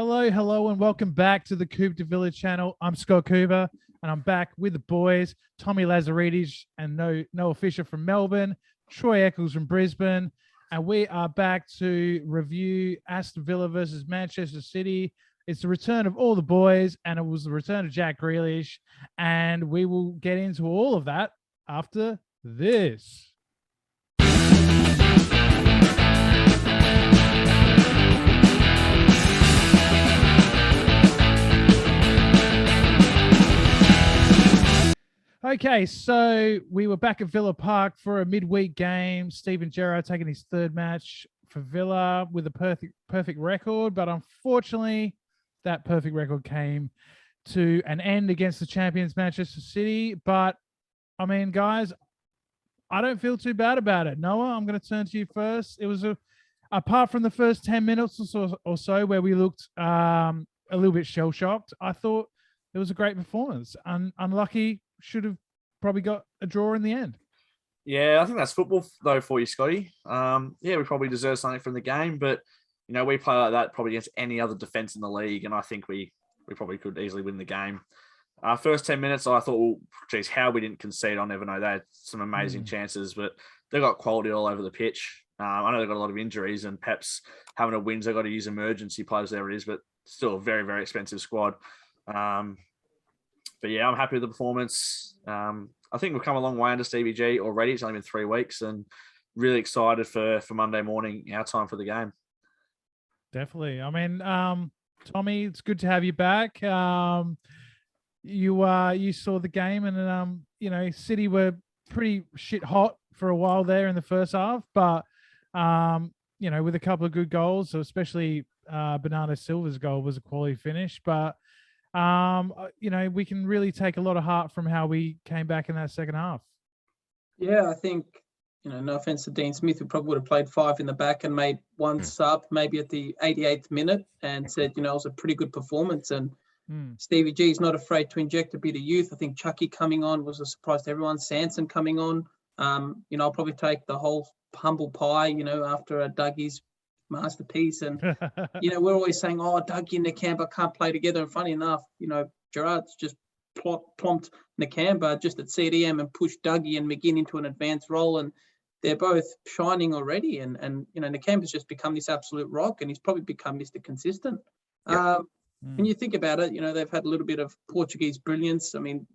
Hello, and welcome back to the Coop de Villa channel. I'm Scott Cooper, and I'm back with the boys, Tommy Lazaridis and Noah Fisher from Melbourne, Troy Eccles from Brisbane, and we are back to review Aston Villa versus Manchester City. It's the return of all the boys, and it was the return of Jack Grealish, and we will get into all of that after this. Okay, so we were back at Villa Park for a midweek game. Steven Gerrard taking his third match for Villa with a perfect record, but unfortunately, that perfect record came to an end against the champions Manchester City. But I mean, guys, I don't feel too bad about it. Noah, I'm going to turn to you first. It was apart from the first 10 minutes or so where we looked a little bit shell shocked. I thought it was a great performance. Unlucky. Should have probably got a draw in the end. Yeah, I think that's football though for you, Scotty. We probably deserve something from the game, but we play like that probably against any other defense in the league, and I think we probably could easily win the game. First 10 minutes, I thought, how we didn't concede, I'll never know. They had some amazing chances, but they got quality all over the pitch. I know they've got a lot of injuries, and Pep's having a win, so they've got to use emergency players, there it is, but still a very, very expensive squad. But yeah, I'm happy with the performance. I think we've come a long way under Stevie G already. It's only been 3 weeks, and really excited for Monday morning, our time for the game. Definitely. I mean, Tommy, it's good to have you back. You saw the game, and City were pretty shit hot for a while there in the first half, but with a couple of good goals, so especially Bernardo Silva's goal was a quality finish, but we can really take a lot of heart from how we came back in that second half. Yeah, I think, no offense to Dean Smith, who probably would have played 5 in the back and made one sub maybe at the 88th minute and said, it was a pretty good performance. And Stevie G is not afraid to inject a bit of youth. I think Chucky coming on was a surprise to everyone. Sanson coming on. I'll probably take the whole humble pie, after Dougie's masterpiece. And we're always saying, Dougie and Nakamba can't play together, and funny enough, Gerrard's just plonked Nakamba just at CDM and pushed Dougie and McGinn into an advanced role, and they're both shining already, and Nakamba's just become this absolute rock, and he's probably become Mr. Consistent. When you think about it, they've had a little bit of Portuguese brilliance. I mean,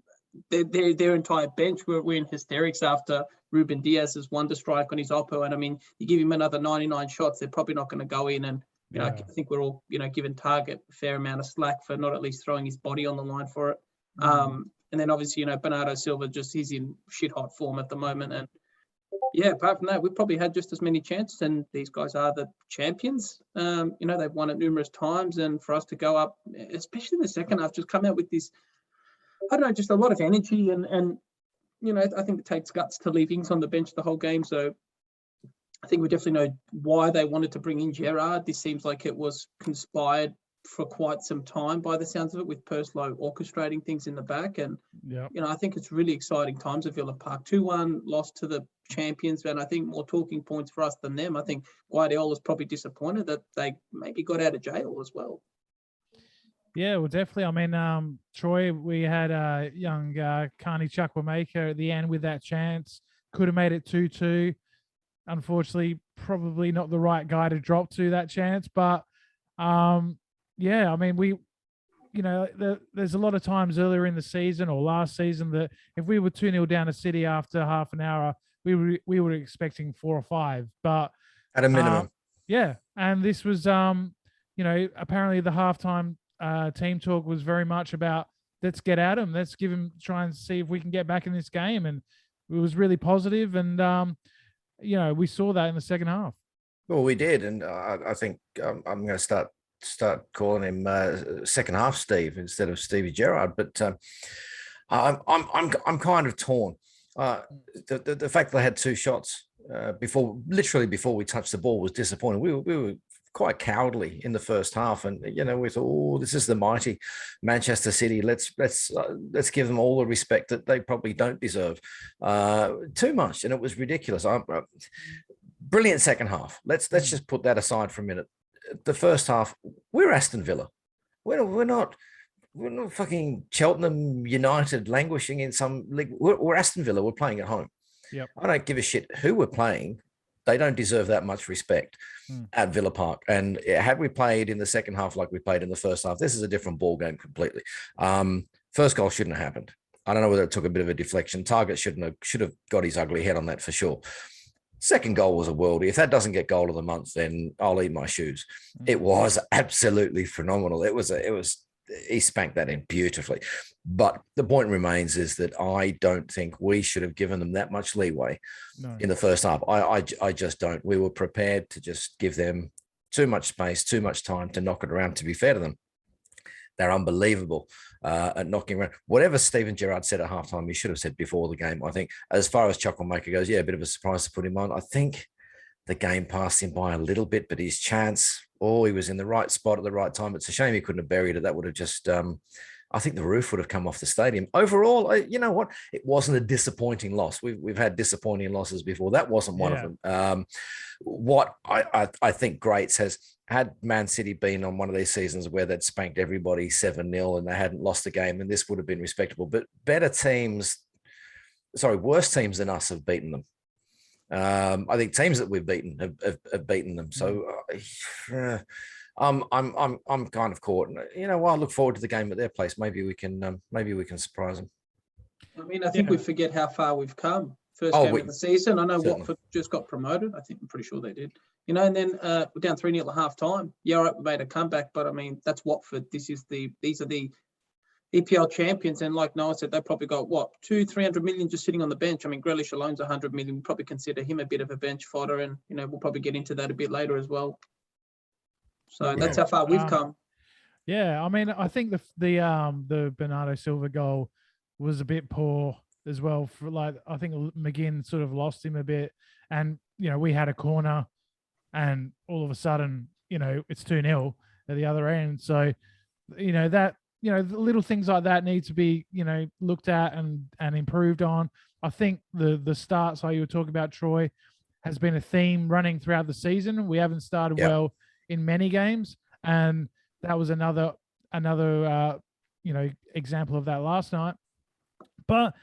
their entire bench were in hysterics after Ruben Diaz's wonder strike on his Oppo. And I mean, you give him another 99 shots, they're probably not going to go in. And, I think we're all, giving Target a fair amount of slack for not at least throwing his body on the line for it. And then obviously, Bernardo Silva, he's in shit hot form at the moment. And yeah, apart from that, we've probably had just as many chances, and these guys are the champions. They've won it numerous times, and for us to go up, especially in the second half, just come out with this, I don't know, just a lot of energy, and I think it takes guts to leave Ings on the bench the whole game. So I think we definitely know why they wanted to bring in Gerrard. This seems like it was conspired for quite some time by the sounds of it, with Perslow orchestrating things in the back. And, I think it's really exciting times at Villa Park. 2-1 lost to the champions, and I think more talking points for us than them. I think Guardiola's probably disappointed that they maybe got out of jail as well. Yeah, well, definitely. I mean, Troy, we had young Carney Chukwuemeka at the end with that chance. Could have made it 2-2. Unfortunately, probably not the right guy to drop to that chance. But, I mean, there's a lot of times earlier in the season or last season that if we were 2-0 down to City after half an hour, we were expecting 4 or 5. But at a minimum. And this was, apparently the halftime team talk was very much about, let's get at him. Let's try and see if we can get back in this game. And it was really positive. And, we saw that in the second half. Well, we did. And I think I'm going to start calling him second half Steve instead of Stevie Gerrard. But I'm kind of torn. The fact that they had 2 shots before we touched the ball was disappointing. We were quite cowardly in the first half, and we thought, this is the mighty Manchester City. Let's give them all the respect that they probably don't deserve. Too much, and it was ridiculous. Brilliant second half. Let's just put that aside for a minute. the first half, we're Aston Villa. We're not fucking Cheltenham United languishing in some league. We're Aston Villa. We're playing at home. Yep. I don't give a shit who we're playing. They don't deserve that much respect at Villa Park. And had we played in the second half like we played in the first half, this is a different ball game completely. First goal shouldn't have happened. I don't know whether it took a bit of a deflection. Target should have got his ugly head on that for sure. Second goal was a worldie. If that doesn't get goal of the month, then I'll eat my shoes. It was absolutely phenomenal. He spanked that in beautifully. But the point remains is that I don't think we should have given them that much leeway in the first half. I just don't. We were prepared to just give them too much space, too much time to knock it around. To be fair to them, they're unbelievable at knocking around. Whatever Steven Gerrard said at halftime, he should have said before the game. I think as far as Chucklemaker goes, yeah, a bit of a surprise to put him on. I think the game passed him by a little bit, but his chance, he was in the right spot at the right time. It's a shame he couldn't have buried it. That would have just, I think the roof would have come off the stadium. Overall, you know what? It wasn't a disappointing loss. We've had disappointing losses before. That wasn't one of them. What I think greats has had Man City been on one of these seasons where they'd spanked everybody 7-0 and they hadn't lost a game, and this would have been respectable. But worse teams than us have beaten them. I think teams that we've beaten have beaten them. So I'm kind of caught. You know, I look forward to the game at their place. Maybe we can surprise them. I mean, I think we forget how far we've come. First game of the season. I know Watford just got promoted. I'm pretty sure they did. You know, and then we're down 3-0 at half time. Yeah, all right, we made a comeback, but I mean, that's Watford. These are the EPL champions, and like Noah said, they probably got 200-300 million just sitting on the bench. I mean, Grealish alone's 100 million. We probably consider him a bit of a bench fodder, and you know we'll probably get into that a bit later as well. So that's how far we've come. Yeah, I mean, I think the Bernardo Silva goal was a bit poor as well. For I think McGinn sort of lost him a bit, and you know we had a corner, and all of a sudden, you know, it's 2-0 at the other end. So, you know that. You know, the little things like that need to be, you know, looked at and improved on. I think the starts, like you were talking about, Troy, has been a theme running throughout the season. We haven't started well in many games, and that was another you know, example of that last night. But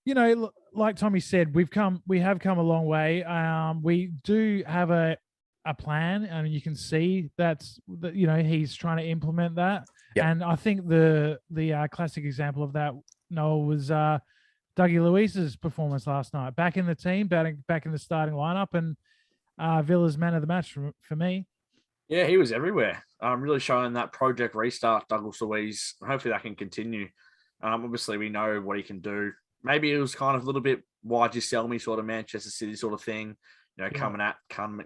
you know, like Tommy said, we have come a long way. We do have a plan, and you can see that you know he's trying to implement that. Yep. And I think the classic example of that, Noel, was Dougie Luiz's performance last night. Back in the team, back in the starting lineup, and Villa's man of the match for me. Yeah, he was everywhere. Really showing that project restart, Douglas Luiz. Hopefully that can continue. Obviously, we know what he can do. Maybe it was kind of a little bit why'd you sell me sort of Manchester City sort of thing. You know,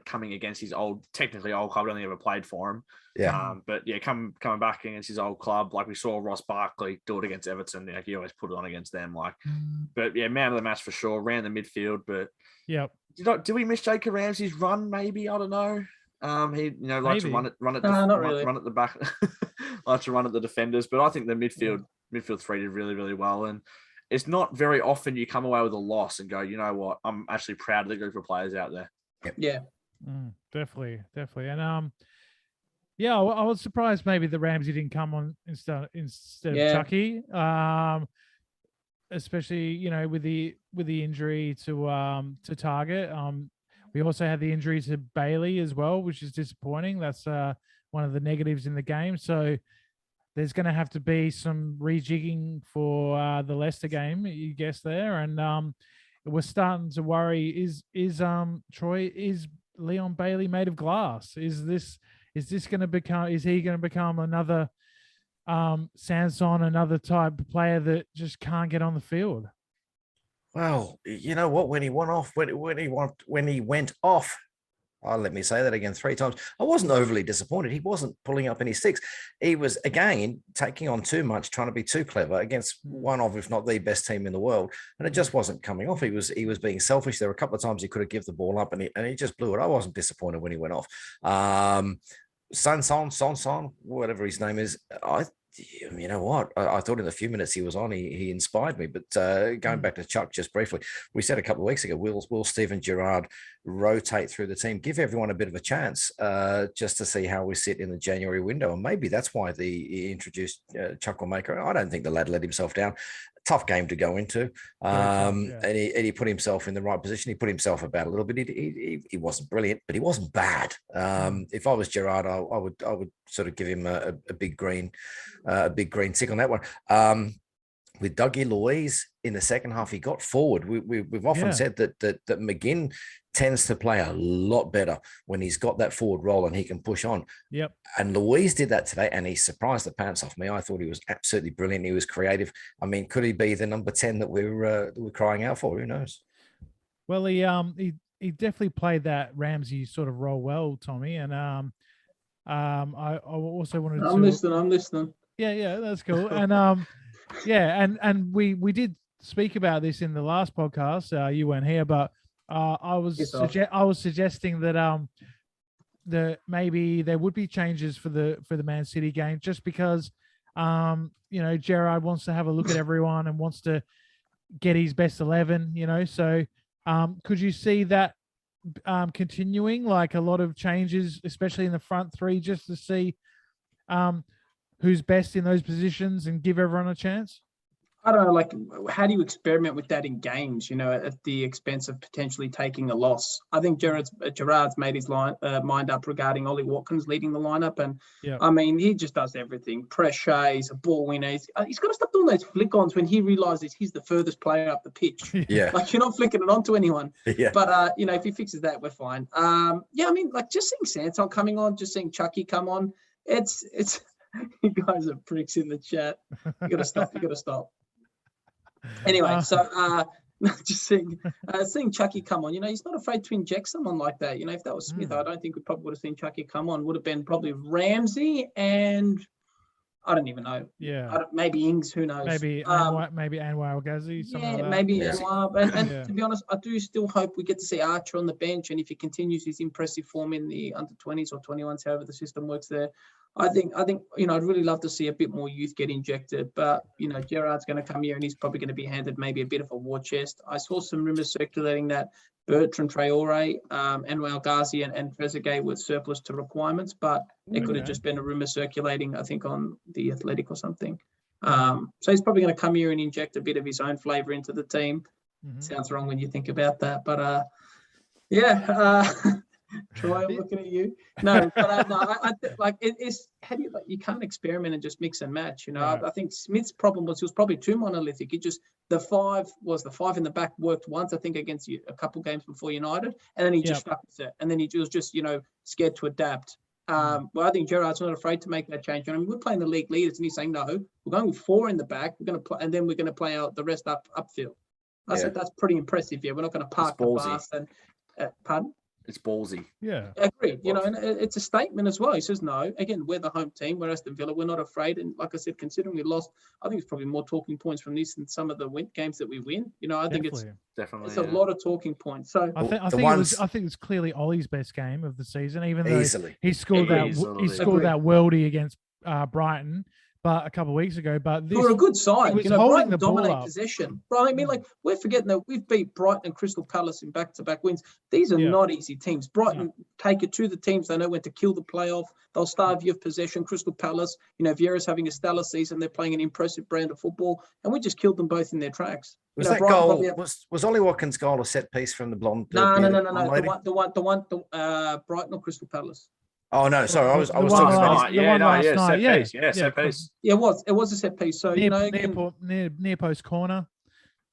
coming against his technically old club. I don't think he ever played for him. Yeah. But yeah, coming back against his old club, like we saw Ross Barkley do it against Everton. Like he always put it on against them. But yeah, man of the match for sure. Ran the midfield, but did we miss Jacob Ramsey's run? Maybe, I don't know. He likes to run at the back, likes to run at the defenders. But I think the midfield three did really, really well. And it's not very often you come away with a loss and go, you know what, I'm actually proud of the group of players out there. Yeah. Definitely. And I was surprised maybe that Ramsey didn't come on instead of Chucky. Especially, you know, with the injury to Target. We also had the injury to Bailey as well, which is disappointing. That's one of the negatives in the game. So there's going to have to be some rejigging for the Leicester game, you guess there. And we're starting to worry, is Troy, is Leon Bailey made of glass? Is he going to become another Sanson, another type of player that just can't get on the field? Well, you know what? When he went off, let me say that again 3 times. I wasn't overly disappointed. He wasn't pulling up any sticks. He was, again, taking on too much, trying to be too clever against one of, if not the best team in the world. And it just wasn't coming off. He was being selfish. There were a couple of times he could have given the ball up and he just blew it. I wasn't disappointed when he went off. Sanson, whatever his name is, you know what? I thought in the few minutes he was on, he inspired me. But going back to Chuck just briefly, we said a couple of weeks ago, will Steven Gerrard rotate through the team, give everyone a bit of a chance just to see how we sit in the January window? And maybe that's why he introduced Chuck Maker. I don't think the lad let himself down. Tough game to go into, and he put himself in the right position. He put himself about a little bit. He wasn't brilliant, but he wasn't bad. If I was Gerrard, I would sort of give him a big green tick on that one. With Dougie Luiz in the second half, he got forward. We've often said that McGinn tends to play a lot better when he's got that forward role and he can push on. Yep. And Luiz did that today, and he surprised the pants off me. I thought he was absolutely brilliant. He was creative. I mean, could he be the number 10 that we're crying out for? Who knows? Well, he definitely played that Ramsey sort of role well, Tommy. And I also wanted I'm listening. Yeah, that's cool. And and we did speak about this in the last podcast. You weren't here, but I was suggesting that maybe there would be changes for the Man City game, just because Gerrard wants to have a look at everyone and wants to get his best 11. So could you see that continuing, like a lot of changes, especially in the front three, just to see who's best in those positions and give everyone a chance? I don't know, like, how do you experiment with that in games, at the expense of potentially taking a loss? I think Gerrard's made his mind up regarding Ollie Watkins leading the lineup. And I mean, he just does everything. Pressure, he's a ball winner. He's got to stop doing those flick-ons when he realizes he's the furthest player up the pitch. Yeah. Like, you're not flicking it onto anyone. Yeah. But, if he fixes that, we're fine. I mean, like, just seeing Sanson coming on, just seeing Chucky come on, it's you guys are pricks in the chat. You got to stop. Anyway, so just seeing Chucky come on, he's not afraid to inject someone like that. If that was Smith, I don't think we probably would have seen Chucky come on. Would have been probably Ramsey and I don't even know. Yeah, maybe Ings. Who knows? Maybe Anwar El-Ghazi. Yeah, maybe Anwar. And to be honest, I do still hope we get to see Archer on the bench. And if he continues his impressive form in the under 20s or 21s, however the system works there, I think I'd really love to see a bit more youth get injected. But Gerrard's going to come here and he's probably going to be handed maybe a bit of a war chest. I saw some rumours circulating that Bertrand Traore, Anwar El-Ghazi and Trezeguet were surplus to requirements, but it could have just been a rumour circulating, I think, on The Athletic or something. So he's probably going to come here and inject a bit of his own flavour into the team. Sounds wrong when you think about that, but Troy, I'm looking at you. No, but I like it's how do you can't experiment and just mix and match. Right. I think Smith's problem was he was probably too monolithic. The five in the back worked once, I think, against you a couple games before United, and then he just stuck with it, and then he was just scared to adapt. Well, I think Gerrard's not afraid to make that change. I mean, we're playing the league leaders, and he's saying no, we're going with four in the back. We're going to play, and then we're going to play out the rest upfield. I said that's pretty impressive. Yeah, we're not going to park the bus and pardon. It's ballsy. Yeah. Agreed. And it's a statement as well. He says, no, again, we're the home team. We're Aston Villa. We're not afraid. And like I said, considering we lost, I think it's probably more talking points from this than some of the games that we win. I think it's a lot of talking points. So I think it's clearly Ollie's best game of the season, even though he scored that worldie against Brighton. But a couple of weeks ago, we're a good side. Brighton dominate possession. Right? I mean, we're forgetting that we've beat Brighton and Crystal Palace in back-to-back wins. These are not easy teams. Brighton take it to the teams. They know when to kill the playoff. They'll starve you of possession. Crystal Palace, Vieira's having a stellar season. They're playing an impressive brand of football, and we just killed them both in their tracks. Was that goal? Was Ollie Watkins' goal a set piece from the blonde? No. The one, Brighton or Crystal Palace. Oh no! Sorry, I was talking about set piece. Yeah, it was a set piece. So near post corner.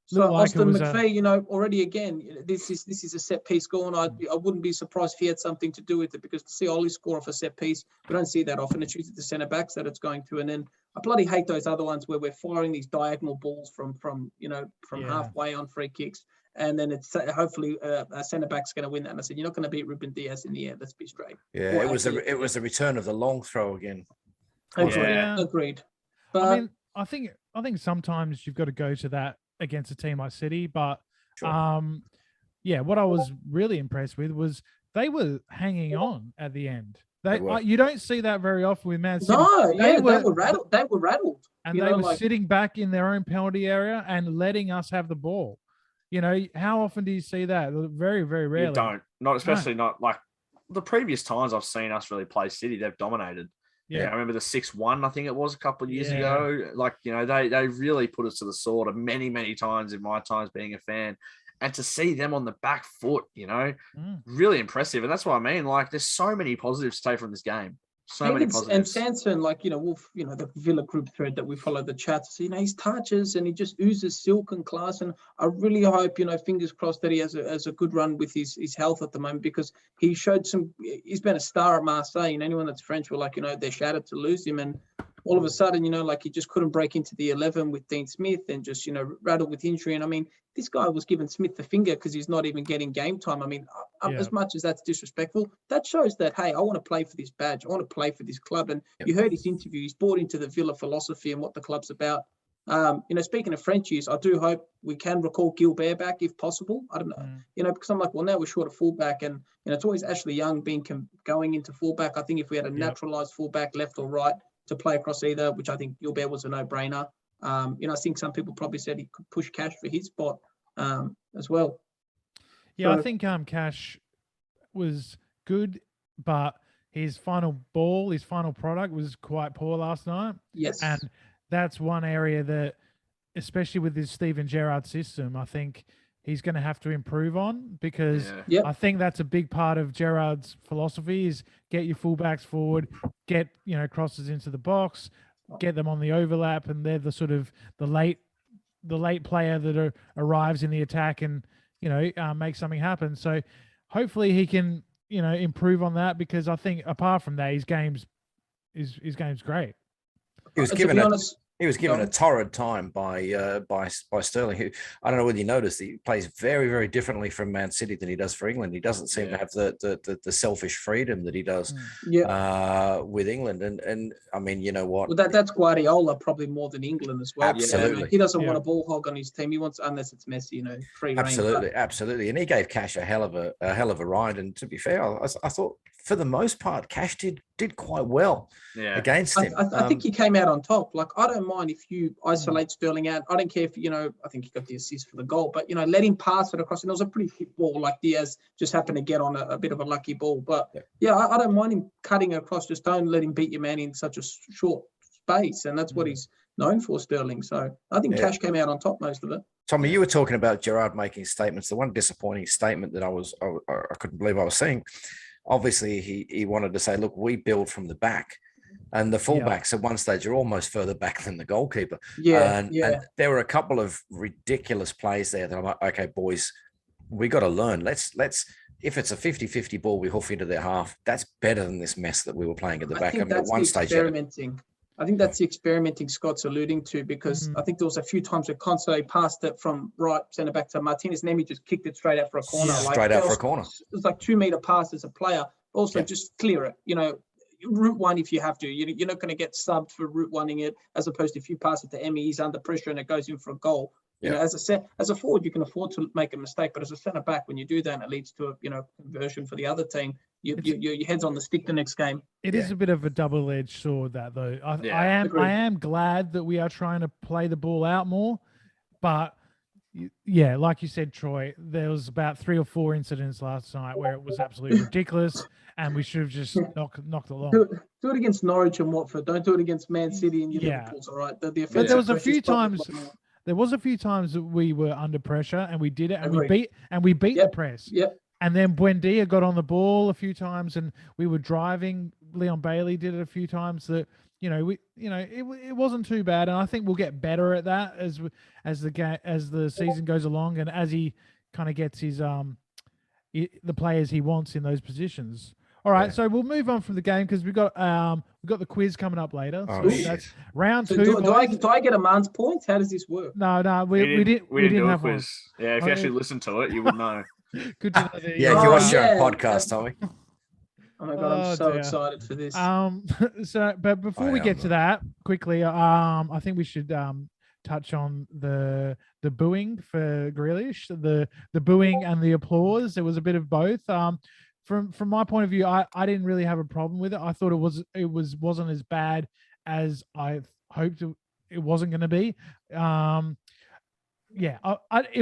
So Austin McPhee, already again, this is a set piece goal, and I wouldn't be surprised if he had something to do with it, because to see Ollie score off a set piece, we don't see that often. It's usually the centre backs that it's going to, and then I bloody hate those other ones where we're firing these diagonal balls from halfway on free kicks. And then it's hopefully a centre back's going to win that. And I said, you're not going to beat Ruben Diaz in the air. Let's be straight. Yeah, it was the return of the long throw again. Agreed. But I think sometimes you've got to go to that against a team like City. But what I was really impressed with was they were hanging on at the end. You don't see that very often with Man City. No, they were rattled. They were rattled. And they were sitting back in their own penalty area and letting us have the ball. How often do you see that? Very, very rarely. You don't. Not especially not like the previous times I've seen us really play City. They've dominated. Yeah, I remember the 6-1, I think it was a couple of years ago. Like, they really put us to the sword many, many times in my times being a fan. And to see them on the back foot, really impressive. And that's what I mean. Like, there's so many positives to take from this game. So many positives. And Sanson, like, Wolf, the Villa group thread that we follow the chats, his touches and he just oozes silk and class. And I really hope, fingers crossed that he has a good run with his health at the moment, because he showed he's been a star at Marseille, and anyone that's French were like, they're shattered to lose him. And all of a sudden, like he just couldn't break into the 11 with Dean Smith and just, rattled with injury. And I mean, this guy was giving Smith the finger because he's not even getting game time. I mean, as much as that's disrespectful, that shows that, hey, I want to play for this badge. I want to play for this club. And you heard his interview. He's bought into the Villa philosophy and what the club's about. Speaking of Frenchies, I do hope we can recall Gilbert back if possible. I don't know, because I'm like, well, now we're short of fullback, and it's always Ashley Young going into fullback. I think if we had a naturalised fullback, left or right, to play across either, which I think Gilbert was a no-brainer. I think some people probably said he could push Cash for his spot as well. Yeah, so, I think Cash was good, but his final product was quite poor last night. Yes. And that's one area that, especially with this Steven Gerrard system, I think he's going to have to improve on, because I think that's a big part of Gerrard's philosophy is get your fullbacks forward, get, crosses into the box, get them on the overlap, and they're the sort of the late player that arrives in the attack and, make something happen. So hopefully he can, improve on that, because I think apart from that, his game's great. He was given a torrid time by Sterling, who, I don't know whether you noticed, he plays very, very differently from Man City than he does for England. He doesn't seem to have the selfish freedom that he does with England. And I mean, you know what? Well, that's Guardiola probably more than England as well. Absolutely. He doesn't want a ball hog on his team. He wants, unless it's Messi, free reign. Absolutely. And he gave Cash a hell of a ride. And to be fair, I thought for the most part, Cash did quite well against him. I think he came out on top. Like, I don't mind if you isolate Sterling out. I don't care if, I think he got the assist for the goal, but, let him pass it across. And it was a pretty hit ball. Like, Diaz just happened to get on a bit of a lucky ball. But, I don't mind him cutting across. Just don't let him beat your man in such a short space. And that's what he's known for, Sterling. So I think Cash came out on top most of it. Tommy, you were talking about Gerrard making statements. The one disappointing statement that I couldn't believe I was seeing, obviously he wanted to say, look, we build from the back. And the fullbacks at one stage are almost further back than the goalkeeper. And there were a couple of ridiculous plays there that I'm like, okay, boys, we got to learn. Let's if it's a 50-50 ball we hoof into their half, that's better than this mess that we were playing at the back. I mean, at one stage, I think that's the experimenting Scott's alluding to, because I think there was a few times where Conte passed it from right centre back to Martinez, and then he just kicked it straight out for a corner. It was like 2 meter pass as a player. Also, just clear it. Route one if you have to. You're not going to get subbed for route oneing it, as opposed to if you pass it to Emmy, he's under pressure and it goes in for a goal. As a forward, you can afford to make a mistake, but as a centre back, when you do that, and it leads to a conversion for the other team. Your head's on the stick the next game. It is a bit of a double-edged sword, that though. I am glad that we are trying to play the ball out more, but like you said, Troy, there was about 3 or 4 incidents last night where it was absolutely ridiculous, and we should have just knocked it along. Do it against Norwich and Watford. Don't do it against Man City and Liverpool's all right. But there was a few times. There was a few times that we were under pressure and we did it, and we beat the press. And then Buendia got on the ball a few times, and we were driving. Leon Bailey did it a few times. That it wasn't too bad, and I think we'll get better at that as the season goes along, and as he kind of gets his the players he wants in those positions. All right, so we'll move on from the game, because we've got the quiz coming up later. So that's round 2. Do I get a man's points? How does this work? No, we didn't have quiz. One. Yeah, if you actually listen to it, you would know. Good to know. You watch your own podcast, Tommy. Oh my God, I'm so excited for this. But before we get to that, quickly, I think we should touch on the booing for Grealish, the booing and the applause. There was a bit of both. from my point of view, I didn't really have a problem with it. I thought wasn't as bad as I hoped it wasn't going to be. It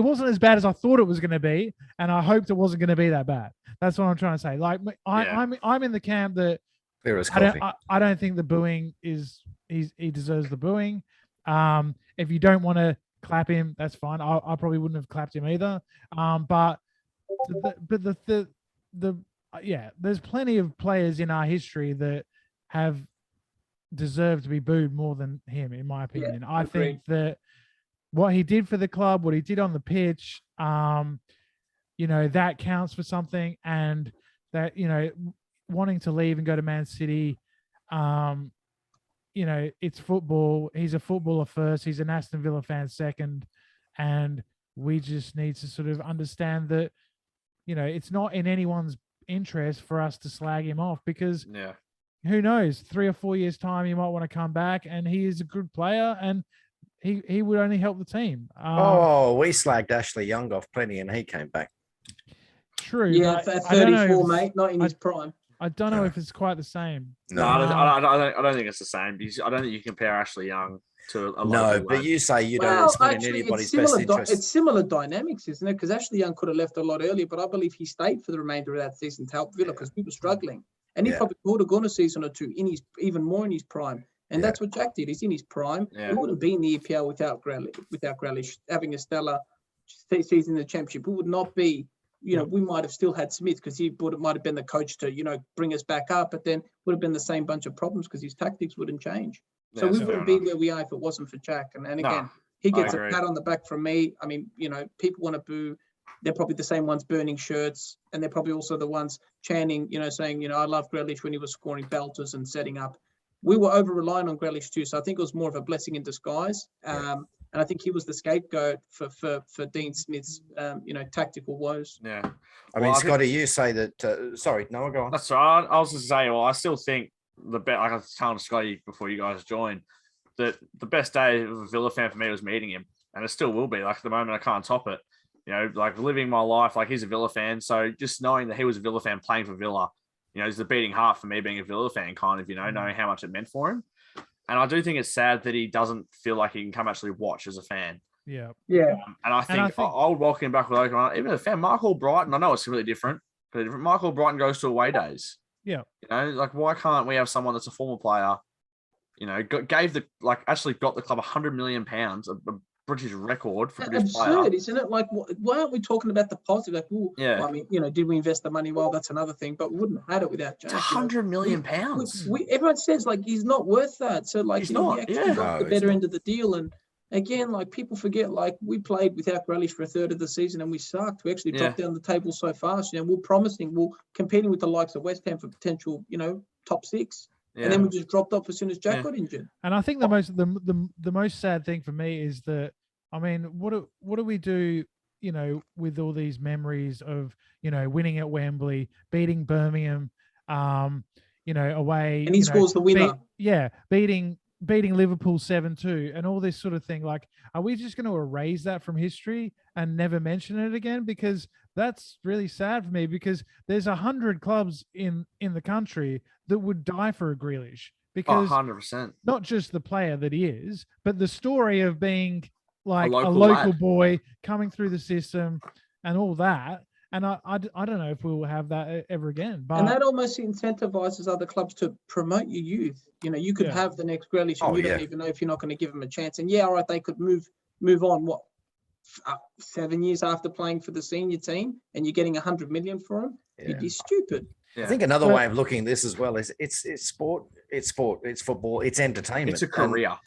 wasn't as bad as I thought it was going to be, and I hoped it wasn't going to be that bad. That's what I'm trying to say. Like I'm in the camp that I don't think the booing he deserves the booing. If you don't want to clap him, that's fine. I probably wouldn't have clapped him either. There's plenty of players in our history that have deserved to be booed more than him, in my opinion. I think that what he did for the club, what he did on the pitch, that counts for something. And that, wanting to leave and go to Man City, it's football. He's a footballer first. He's an Aston Villa fan second. And we just need to sort of understand that, it's not in anyone's interest for us to slag him off, because who knows, 3 or 4 years time, he might want to come back, and he is a good player, and he would only help the team. We slagged Ashley Young off plenty, and he came back. True. Yeah, at 34, mate, not in his prime. I don't know if it's quite the same. No, I don't think it's the same, because I don't think you compare Ashley Young to a no, but you say you don't. It's not in anybody's best interest. It's similar dynamics, isn't it? Because Ashley Young could have left a lot earlier, but I believe he stayed for the remainder of that season to help Villa, because we were struggling, and he probably would have gone a season or two even more in his prime. And that's what Jack did. He's in his prime. He wouldn't be in the EPL without Grealish having a stellar season in the Championship. We would not be. We might have still had Smith, because he might have been the coach to, bring us back up, but then would have been the same bunch of problems, because his tactics wouldn't change. So we wouldn't be where we are if it wasn't for Jack. And again, he gets a pat on the back from me. I mean, people want to boo. They're probably the same ones burning shirts, and they're probably also the ones chanting, saying, I love Grealish when he was scoring belters and setting up. We were over-relying on Grealish too, so I think it was more of a blessing in disguise. And I think he was the scapegoat for Dean Smith's, tactical woes. Yeah. I mean, Scotty, you say that. Sorry, no, go on. That's right. I was just saying, I still think like I was telling Scotty before you guys joined, that the best day of a Villa fan for me was meeting him, and it still will be. Like, at the moment, I can't top it. Like living my life, like he's a Villa fan. So just knowing that he was a Villa fan playing for Villa, is the beating heart for me being a Villa fan, kind of, knowing how much it meant for him. And I do think it's sad that he doesn't feel like he can come actually watch as a fan. Yeah. And I think I would welcome him back with open, even a fan. Michael Brighton, I know it's really different, but Michael Brighton goes to away days. Yeah. Like, why can't we have someone that's a former player, actually got the club £100 million, a British record for British player. Absurd, isn't it? Like, why aren't we talking about the positive? Like, I mean, did we invest the money? Well, that's another thing, but we wouldn't have had it without Jack. £100 million. Everyone says, like, he's not worth that. So, like, he's not. He actually got the better end of the deal. And again, like, people forget, like, we played without Grealish for a third of the season and we sucked. We actually dropped down the table so fast. We're promising, we're competing with the likes of West Ham for potential, top six. Yeah. And then we just dropped off as soon as Jack got injured. And I think the most sad thing for me is that, I mean, what do we do, with all these memories of, winning at Wembley, beating Birmingham, away. And he scores the winner. Beating Liverpool 7-2 and all this sort of thing. Like, are we just going to erase that from history and never mention it again? Because that's really sad for me, because there's 100 clubs in the country that would die for a Grealish, because 100%. Not just the player that he is, but the story of being like a local boy coming through the system and all that. And I don't know if we will have that ever again. But and that almost incentivizes other clubs to promote your youth. You could have the next Grealish, and you don't even know if you're not going to give them a chance. And all right, they could move on. 7 years after playing for the senior team, and you're getting 100 million for them? You'd be stupid. Yeah. I think another way of looking at this as well is it's sport, it's football, it's entertainment. It's a career. Well.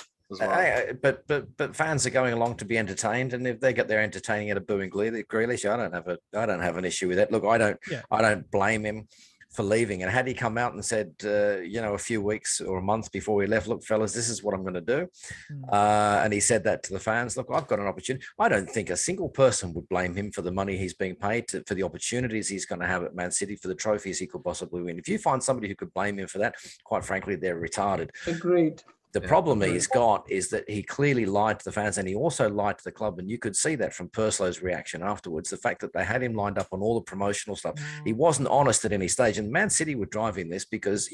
But fans are going along to be entertained, and if they get their entertaining at a booing Grealish, I don't have an issue with that. Look, I don't blame him for leaving. And had he come out and said, a few weeks or a month before he left, look, fellas, this is what I'm going to do, and he said that to the fans. Look, I've got an opportunity. I don't think a single person would blame him for the money he's being paid, for the opportunities he's going to have at Man City, for the trophies he could possibly win. If you find somebody who could blame him for that, quite frankly, they're retarded. Agreed. The problem he's got is that he clearly lied to the fans, and he also lied to the club. And you could see that from Purslo's reaction afterwards. The fact that they had him lined up on all the promotional stuff. He wasn't honest at any stage. And Man City were driving this because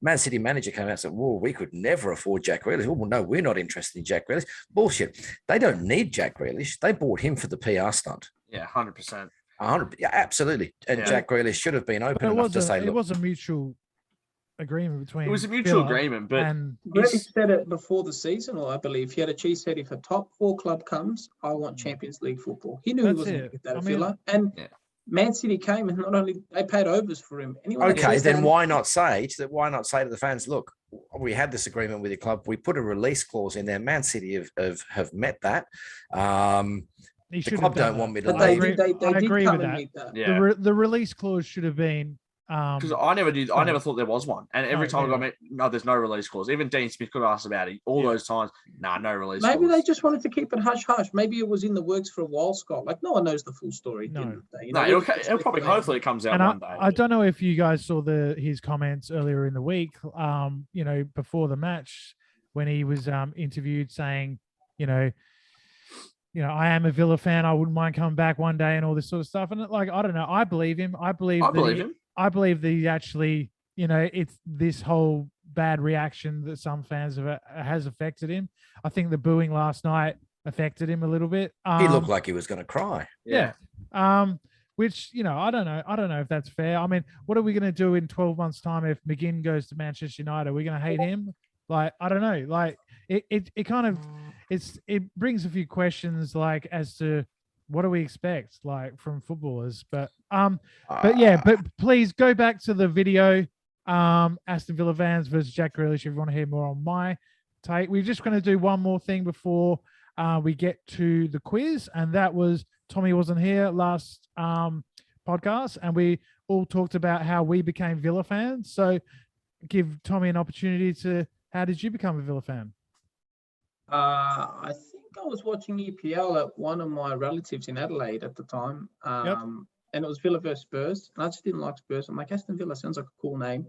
Man City manager came out and said, well, we could never afford Jack Grealish. Well, no, we're not interested in Jack Grealish. Bullshit. They don't need Jack Grealish. They bought him for the PR stunt. Yeah, 100%. 100, yeah, absolutely. And Jack Grealish should have been open enough to say, look. It was a mutual agreement between. It was a mutual agreement, but Grealish said it before the season, or I believe he had a cheese said, if a top 4 club comes, I want Champions League football. He knew he wasn't going to get that at Villa. And Man City came and not only they paid overs for him. Anyone then why not say to the fans, look, we had this agreement with your club. We put a release clause in there. Man City have met that. The club don't want me to leave. I agree with that. Yeah. The release clause should have been. Because I never thought there was one. And every time I got no, there's no release clause. Even Dean Smith could ask about it all those times. No release clause. Maybe they just wanted to keep it hush-hush. Maybe it was in the works for a while, Scott. Like, no one knows the full story. No. It'll probably, hopefully it comes out one day. I don't know if you guys saw his comments earlier in the week, before the match when he was interviewed saying, I am a Villa fan. I wouldn't mind coming back one day and all this sort of stuff. And I don't know. I believe him. I believe that he actually, it's this whole bad reaction that some fans has affected him. I think the booing last night affected him a little bit. He looked like he was going to cry. Yeah. Which, I don't know. I don't know if that's fair. I mean, what are we going to do in 12 months' time if McGinn goes to Manchester United? Are we going to hate him? Like, I don't know. Like, it kind of, it brings a few questions, like, as to what do we expect, like, from footballers. But please go back to the video, Aston Villa fans versus Jack Grealish, if you want to hear more on my take. We're just going to do one more thing before we get to the quiz, and that was Tommy wasn't here last podcast, and we all talked about how we became Villa fans. So give Tommy an opportunity to, how did you become a Villa fan? I think I was watching EPL at one of my relatives in Adelaide at the time. And it was Villa versus Spurs. And I just didn't like Spurs. I'm like, Aston Villa sounds like a cool name.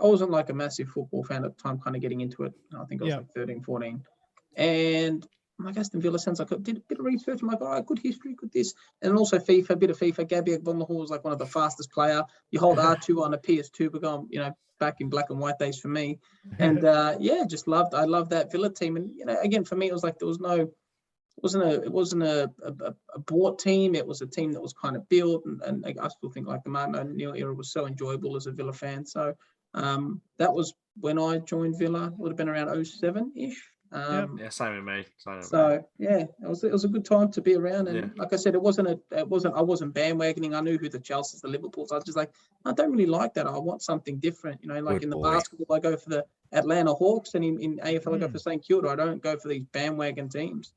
I wasn't like a massive football fan at the time, kind of getting into it. I think I was like 13, 14. And I'm like, Aston Villa sounds like, I did a bit of research. I'm like, all right, good history, good this. And also FIFA, a bit of FIFA. Gabby Agbonlahor was like one of the fastest player. You hold R2 on a PS2, but going, back in black and white days for me. And I loved that Villa team. And, again, for me, it was like, it wasn't a bought team. It was a team that was kind of built. And I still think like the Martin O'Neill era was so enjoyable as a Villa fan. So that was when I joined Villa. It would have been around 07-ish. Same with me. It was a good time to be around, and like I said, I wasn't bandwagoning. I knew who the Chelseas, the Liverpools. I was just like, I don't really like that. I want something different. Like basketball, I go for the Atlanta Hawks, and in AFL, I go for St Kilda. I don't go for these bandwagon teams.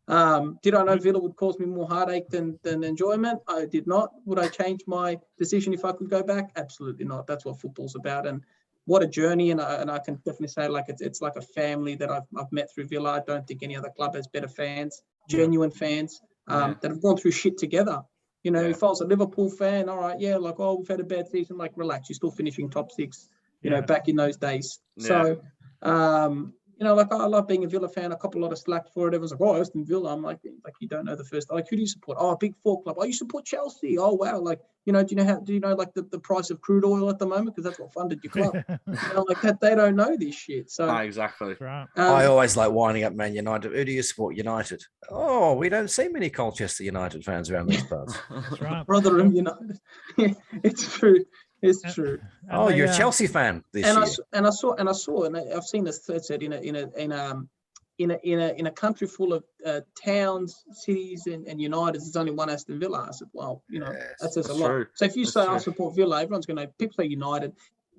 Did I know Villa would cause me more heartache than enjoyment? I did not. Would I change my decision if I could go back? Absolutely not. That's what football's about, and what a journey, and I can definitely say like it's like a family that I've met through Villa. I don't think any other club has better fans, genuine fans that have gone through shit together. If I was a Liverpool fan, all right, we've had a bad season, like relax, you're still finishing top 6, back in those days. So, I love being a Villa fan. I cop a lot of slack for it. Everyone's like, oh, Aston Villa. I'm like you don't know the first. Like, who do you support? Oh, a big 4 club. Oh, you support Chelsea. Oh, wow. Like, do you know like the price of crude oil at the moment? Because that's what funded your club. Like that, they don't know this shit. So exactly. Right. I always like winding up Man United. Who do you support? United. Oh, we don't see many Colchester United fans around these parts. That's right. Rotherham United. It's true. It's true. Oh, you're a Chelsea fan this year. I've seen this said in a country full of towns, cities, and United, there's only one Aston Villa. I said, well, that says a lot. True. So if you say I support Villa, everyone's going to people say United.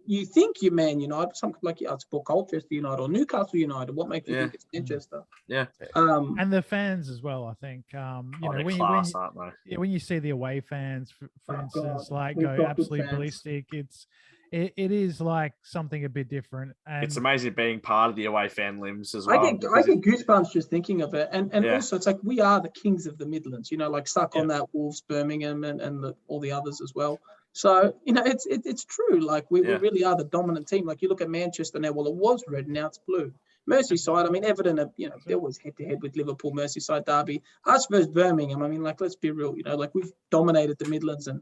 You think you're Man United, some like I support Colchester United or Newcastle United. What makes you think it's Manchester? Yeah. And the fans as well, I think. When you see the away fans, for instance, go absolutely ballistic, it is like something a bit different. And it's amazing being part of the away fan limbs as well. I get goosebumps just thinking of it. And also it's like we are the kings of the Midlands, like suck on that Wolves, Birmingham and all the others as well. So, it's true. Like, we really are the dominant team. Like, you look at Manchester now, well, it was red, now it's blue. Merseyside, I mean, Everton, they're always head-to-head with Liverpool, Merseyside derby. Us versus Birmingham, I mean, like, let's be real, like, we've dominated the Midlands and,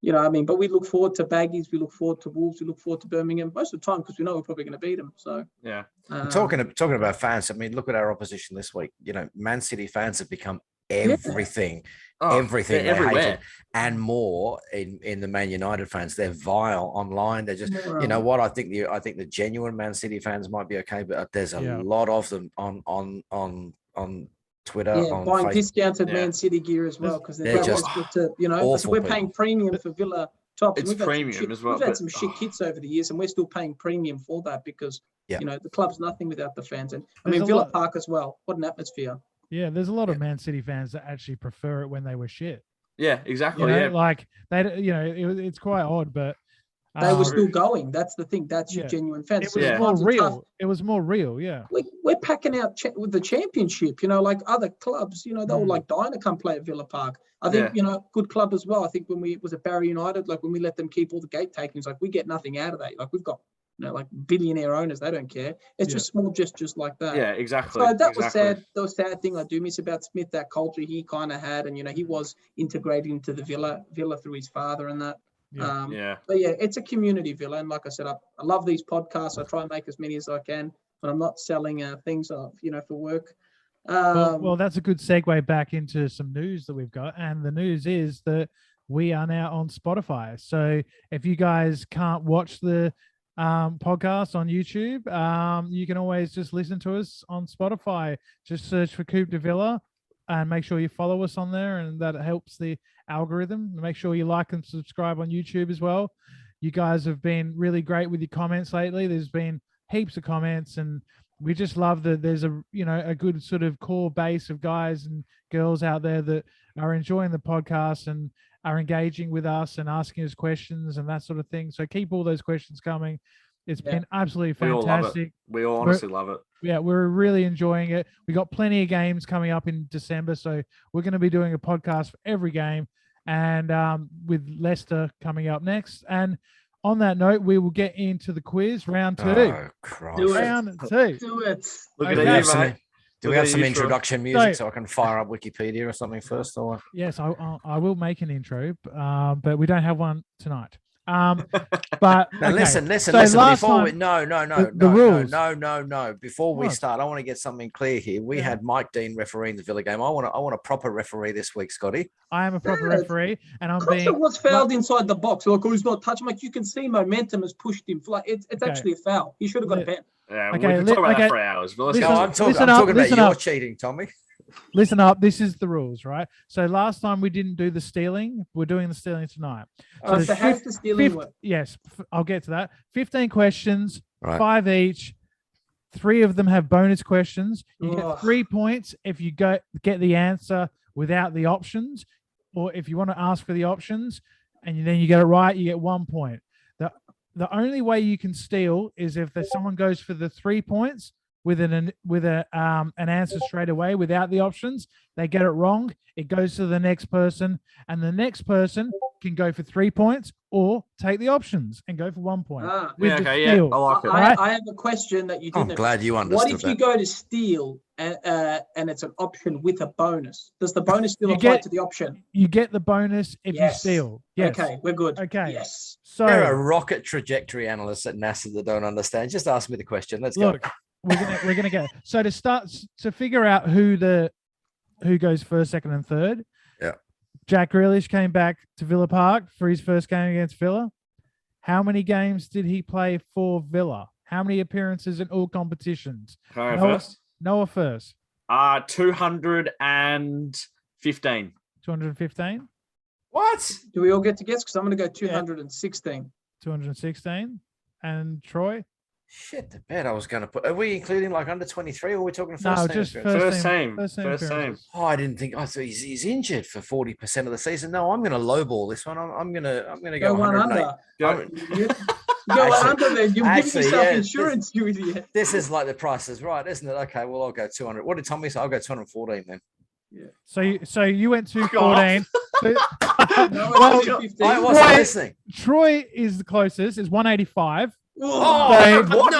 but we look forward to Baggies, we look forward to Wolves, we look forward to Birmingham most of the time because we know we're probably going to beat them. So, yeah. Talking about fans, I mean, look at our opposition this week. Man City fans have become everything. Everything they hated and more in the Man United fans. They're vile online. They're just, you know what? I think the genuine Man City fans might be okay, but there's a lot of them on Twitter. On buying Facebook. Discounted Man City gear as well because they're just so we're paying premium for Villa tops. It's premium as well. We've had some shit kits over the years, and we're still paying premium for that because the club's nothing without the fans. And I mean Villa Park as well. What an atmosphere! Yeah, there's a lot of Man City fans that actually prefer it when they were shit. Yeah, exactly. Like it's quite odd, but they were still going. That's the thing. That's your genuine fans. It was more real. It was more real. Yeah, we're packing out with the championship. Like other clubs, they were like dying to come play at Villa Park. I think good club as well. I think when it was at Barry United, like when we let them keep all the gate takings, like we get nothing out of that. Like we've got. Like billionaire owners, they don't care. It's just small gestures like that. Yeah, exactly. So that was sad. That was sad thing I do miss about Smith, that culture he kind of had, and he was integrated into the Villa through his father and that. But it's a community, Villa, and like I said, I love these podcasts. I try and make as many as I can, but I'm not selling things, for work. Well, that's a good segue back into some news that we've got, and the news is that we are now on Spotify. So if you guys can't watch the podcast on YouTube, you can always just listen to us on Spotify. Just search for Coupe de Villa and make sure you follow us on there, and that helps the algorithm. Make sure you like and subscribe on YouTube as well. You guys have been really great with your comments lately. There's been heaps of comments, and we just love that there's a good sort of core base of guys and girls out there that are enjoying the podcast and are engaging with us and asking us questions and that sort of thing. So keep all those questions coming. It's been absolutely fantastic. We all honestly love it. Yeah, we're really enjoying it. We got plenty of games coming up in December, so we're going to be doing a podcast for every game, and with Leicester coming up next. And on that note, we will get into the quiz, round 2. Oh, Christ. Round 2. Do it. Look at you, mate. Do we have some introduction music so I can fire up Wikipedia or something first? Or yes, I will make an intro, but we don't have one tonight. But now, okay. listen. So Before we, no. rules. Before we start, I want to get something clear here. We had Mike Dean refereeing the Villa game. I want a proper referee this week, Scotty. I am a proper referee, and I'm being. It was fouled inside the box. Like, he's not touching. Like, you can see momentum has pushed him. Like, it's actually a foul. He should have got a pen. Yeah, we can talk about that for hours. But let's go. I'm talking about your cheating, Tommy. Listen up. This is the rules, right? So last time we didn't do the stealing. We're doing the stealing tonight. So how's the stealing work? Yes, I'll get to that. 15 questions, right. 5 each. 3 of them have bonus questions. You get 3 points if you get the answer without the options, or if you want to ask for the options and then you get it right, you get 1 point. The only way you can steal is if someone goes for the 3 points with an answer straight away without the options. They get it wrong. It goes to the next person, and the next person can go for 3 points or take the options and go for 1 point. I like it. I have a question that you didn't. I'm glad you understood. What if you go to steal and it's an option with a bonus? Does the bonus still apply to the option? You get the bonus if you steal. Yes. Okay, we're good. Okay. Yes. So there are rocket trajectory analysts at NASA that don't understand. Just ask me the question. Let's go. We're gonna go. So to figure out who goes first, second, and third. Yeah. Jack Grealish came back to Villa Park for his first game against Villa. How many games did he play for Villa? How many appearances in all competitions? Noah first. 215. 215. What? Do we all get to guess? Because I'm going to go 216. 216. And Troy? Shit, the bet I was going to put. Are we including like under 23 or are we talking first team? Just first team. Oh, I didn't think. I thought he's injured for 40% of the season. No, I'm going to lowball this one. I'm going to go one 108. under. Go under there. You're giving yourself insurance, you idiot. This is like the price is right, isn't it? Okay, well, I'll go 200. What did Tommy say? I'll go 214 then. So you went to Fuck off. 14. So, No, well, it's 15. I wasn't Troy- listening. Troy is the closest. It's 185. Oh, So- What?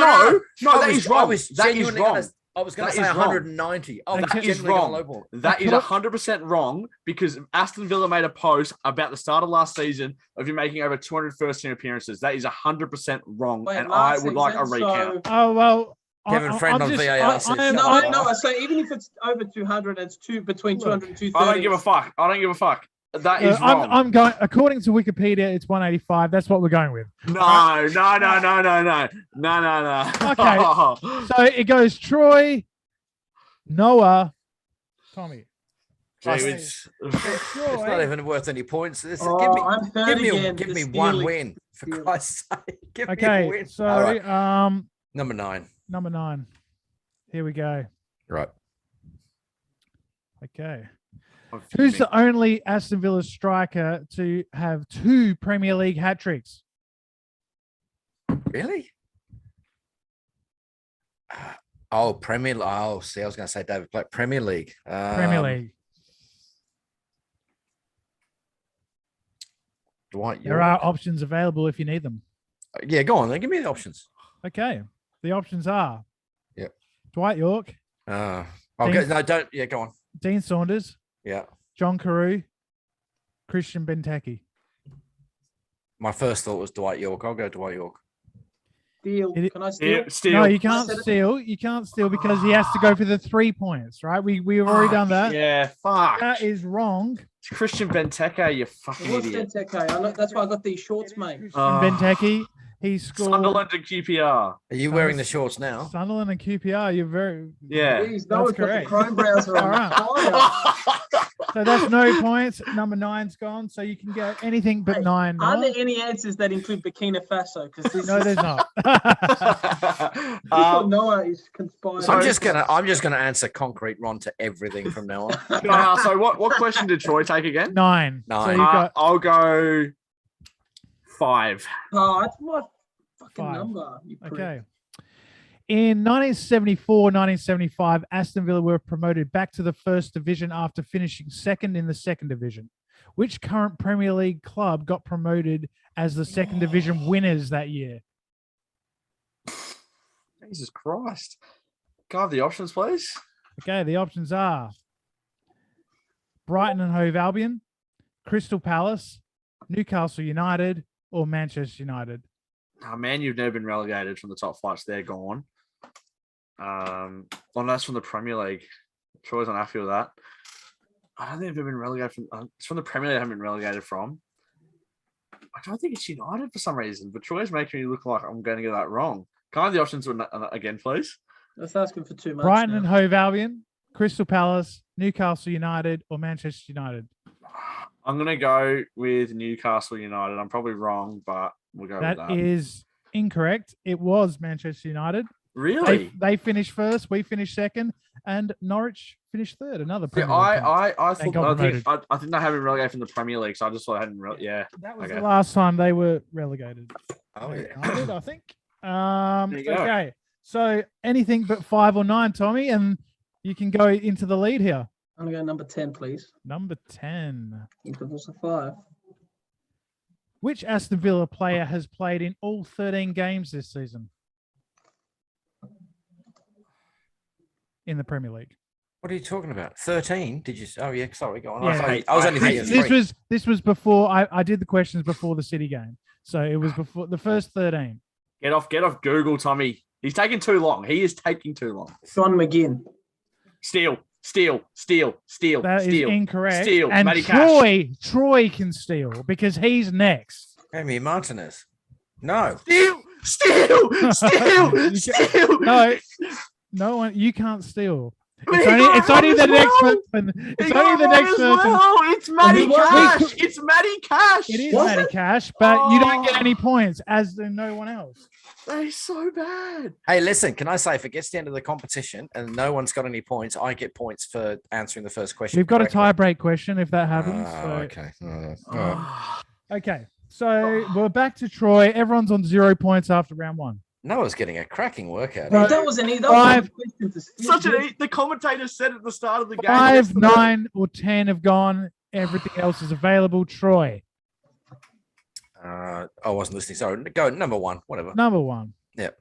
No, that is wrong. I was That is genuinely wrong. gonna, I was going That to say is wrong. 190. I was That is genuinely gonna wrong. lowball. That is 100% wrong because Aston Villa made a post about the start of last season of him making over 200 first-team appearances. That is 100% wrong, Wait, and I last would like a season, recount. Oh, well. Kevin Friend I'm on just- VAR says I am- shut No, up. no. So even if it's over 200, it's between Look, 200 and 230. I don't give a fuck. I don't give a fuck. That is wrong. I'm going, according to Wikipedia, it's 185. That's what we're going with. No. Okay. So it goes Troy, Noah, Tommy. It's It's not even worth any points. This, Oh, I'm third again. give me Just one stealing. win, for Stealing. Christ's sake. Give me a Okay, win. so All right. Number 9. number 9. Here we go. Right. Okay. Who's the only Aston Villa striker to have 2 Premier League hat tricks? Really? Premier. Oh, see, I was going to say David Platt. Premier League. Premier League. Dwight There York. are options available if you need them. Yeah, go on. Then give me the options. Okay. The options are Yep. Dwight York, Go. Dean- No, don't. Yeah, go on. Dean Saunders, Yeah. John Carew, Christian Benteke. My first thought was Dwight York. I'll go Dwight York. Steal. It- Can I steal? Yeah, still. No, you can't said it. steal. You can't steal because he has to go for the 3 points, right? We've already done that. Yeah, fuck. That is wrong. It's Christian Benteke, you fucking What's idiot. Benteke? I know, that's why I got these shorts, mate. Christian Oh. Benteke. He scored Sunderland and QPR. Are you wearing the shorts now? Sunderland and QPR. You're very Yeah. Jeez, no one's got the correct. Chrome browser on. All right. Fire. so that's no points. Number 9's gone, so you can get anything but Hey, 9. Are Noah. there any answers that include Burkina Faso? Because this No, is there's not. Noah is conspiring. So- I'm just gonna answer concrete Ron to everything from now on. Can I ask, so what question did Troy take again? 9. So 9. you've got I'll go 5. Oh, that's my fucking 5. number. You prick. Okay. In 1974-1975, Aston Villa were promoted back to the first division after finishing second in the second division. Which current Premier League club got promoted as the second division winners that year? Jesus Christ. Can I have the options, please? Okay, the options are Brighton and Hove Albion, Crystal Palace, Newcastle United, or Manchester United. Oh, man, you've never been relegated from the top flights. They're gone. Oh, no, that's from the Premier League. Troy's not happy with that. I don't think they've been relegated from. It's from the Premier League. I haven't been relegated from. I don't think it's United for some reason, but Troy's making me look like I'm going to get that wrong. Can I have the options again, please? That's asking for too much. Brighton now. and Hove Albion, Crystal Palace, Newcastle United, or Manchester United. I'm going to go with Newcastle United. I'm probably wrong, but we'll go with That that. is incorrect. It was Manchester United. Really? They finished first. We finished second, and Norwich finished third. Another Yeah, Premier League club. I They thought got I think they haven't relegated from the Premier League, so I just thought I hadn't. Yeah. That was okay. the last time they were relegated. Oh yeah. United, I think. There you go. Okay, so anything but 5 or 9, Tommy, and you can go into the lead here. I'm going to go number 10, please. Number 10. If it was a 5. Which Aston Villa player has played in all 13 games this season in the Premier League? What are you talking about? 13? Did you? Oh yeah. Sorry, go on. Yeah. I was only thinking This 3. was before I did the questions before the City game, so it was before the first 13. Get off Google, Tommy. He's taking too long. He is taking too long. John McGinn. Steal. That is incorrect. Steal. And Matty Cash. Troy can steal because he's next. Amy Martinez. No. Steal. No one. You can't steal. He It's got only it the as next well. person. It's He only got the one next as person. well. It's Matty Who was Cash. it? It's Matty Cash. It is Was Matty it? Cash, but you don't get Oh. any points, as do no one else. They're so bad. Hey, listen. Can I say, if it gets to the end of the competition and no one's got any points, I get points for answering the first question. We've got a correctly. tie-break question if that happens. Oh, so. okay. All right. Okay, so we're back to Troy. Everyone's on 0 points after round 1. Noah's getting a cracking workout. Right. That was an question to steal. The commentator said at the start of the game. 5, 9, or 10 have gone. Everything else is available. Troy. I wasn't listening. Sorry. Go number 1, whatever. Number 1. Yep.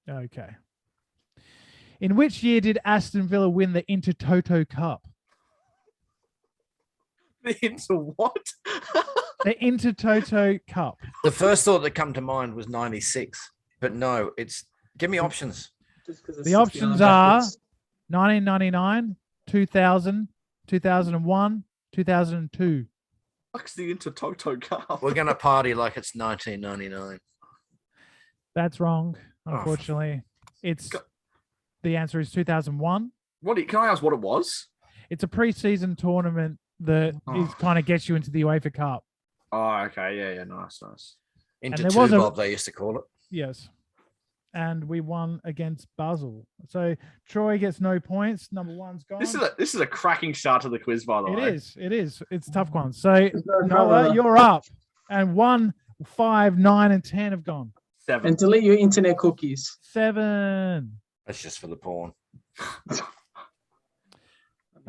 Okay. In which year did Aston Villa win the Intertoto Cup? The Inter what? The Intertoto Cup. The first thought that come to mind was 96, but no, it's give me options. The options are 1999, 2000, 2001, 2002. What's the Intertoto Cup? We're gonna party like it's 1999. That's wrong. Unfortunately, the answer is 2001. Can I ask what it was? It's a pre-season tournament that kind of gets you into the UEFA Cup. Oh, okay. Yeah. Nice. Into two, Bob, they used to call it. Yes. And we won against Basel. So Troy gets no points. Number 1's gone. This is a cracking start to the quiz, by the way. It is. It's a tough one. So Noah, you're up. And 1, 5, 9, and 10 have gone. 7. And delete your internet cookies. 7. That's just for the porn.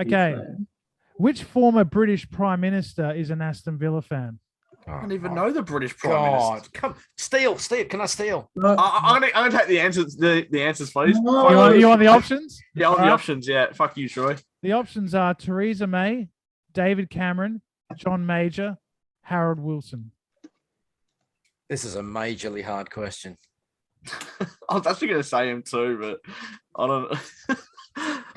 Okay. Which former British Prime Minister is an Aston Villa fan? I don't even know the British Prime Minister. Come, steal. Can I steal? No. I'm gonna take the answers. The answers, please. No. You want the options? Yeah, I want the options. Yeah, fuck you, Troy. The options are Theresa May, David Cameron, John Major, Harold Wilson. This is a majorly hard question. I was actually going to say him too, but I don't know.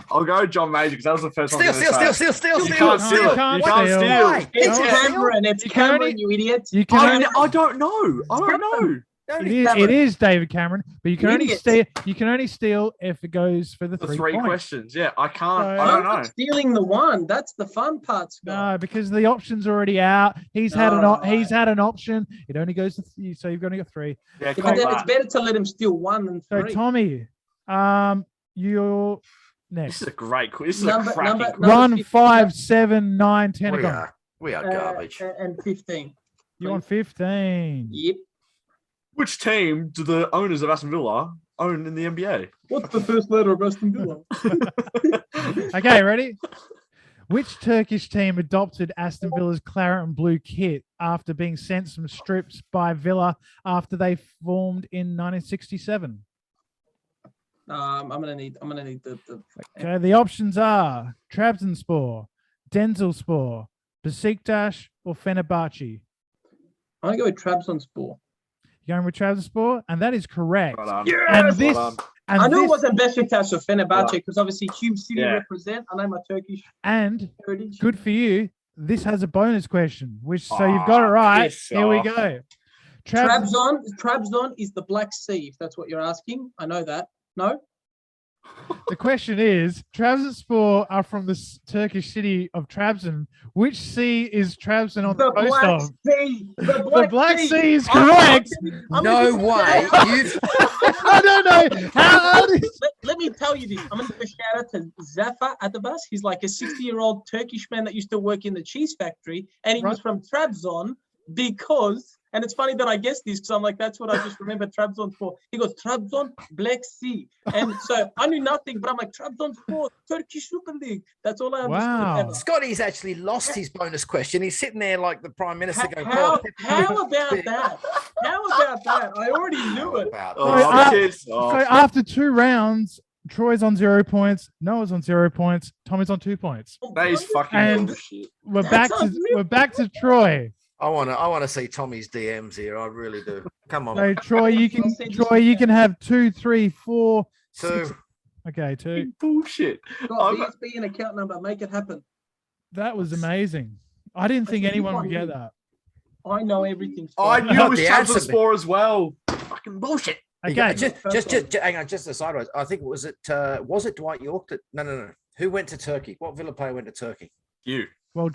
I'll go John Major because that was the first one. Steal. You can't steal. You can't steal. It's Cameron. It's Cameron, you idiot. You can I don't know. It is David Cameron, but you can only steal. You can only steal if it goes for the 3 points. Questions. Yeah, I can't. So, I don't know. Stealing the one. That's the fun part, Scott. No, because the option's already out. He's had an option. It only goes to so you've only got 3. Yeah, but then it's better to let him steal 1 than 3. So Tommy, you're next. This is a great quiz. This is a cracking quiz. 1, 5, 7, 9, 10. We are garbage. And 15. You want 15? Yep. Which team do the owners of Aston Villa own in the NBA? What's the first letter of Aston Villa? Okay, ready? Which Turkish team adopted Aston Villa's claret and blue kit after being sent some strips by Villa after they formed in 1967? I'm gonna need the. Okay, the options are Trabzonspor, Denizlispor, Besiktas, or Fenerbahce. I'm gonna go with Trabzonspor. You're going with Trabzonspor, and that is correct. Yes! And I knew it wasn't Besiktas or Fenerbahce because obviously Hume City represent. I know my Turkish heritage. Good for you. This has a bonus question, so you've got it right. Here we go. Trabzon is the Black Sea. If that's what you're asking, I know that. No. The question is, Trabzonspor are from the Turkish city of Trabzon. Which sea is Trabzon on the coast of? Sea. The Black Sea is correct. No way. I don't know. How let me tell you this. I'm going to give a shout out to Zafer Atabas. He's like a 60-year-old Turkish man that used to work in the cheese factory. And he was from Trabzon because... And it's funny that I guessed this because I'm like, that's what I just remember Trabzon for. He goes, Trabzon, Black Sea. And so I knew nothing, but I'm like, Trabzon for Turkish Super League. That's all I understood. Wow. Scotty's actually lost his bonus question. He's sitting there like the Prime Minister going, how about that? How about that? I already knew it. So after 2 rounds, Troy's on 0 points, Noah's on 0 points, Tommy's on 2 points. That is fucking bullshit. We're back to Troy. I want to see Tommy's DMs here. I really do. Come on. So Troy, you can have 2, 3, 4, 2. 6. Okay, 2. Bullshit. BSB and account number, make it happen. That was amazing. I didn't think anyone would get that. I know everything. I knew it was Trabzonspor as well. Fucking bullshit. Okay, just hang on, just a sideways. I think was it Dwight York that? No. Who went to Turkey? What Villa player went to Turkey? You. Well,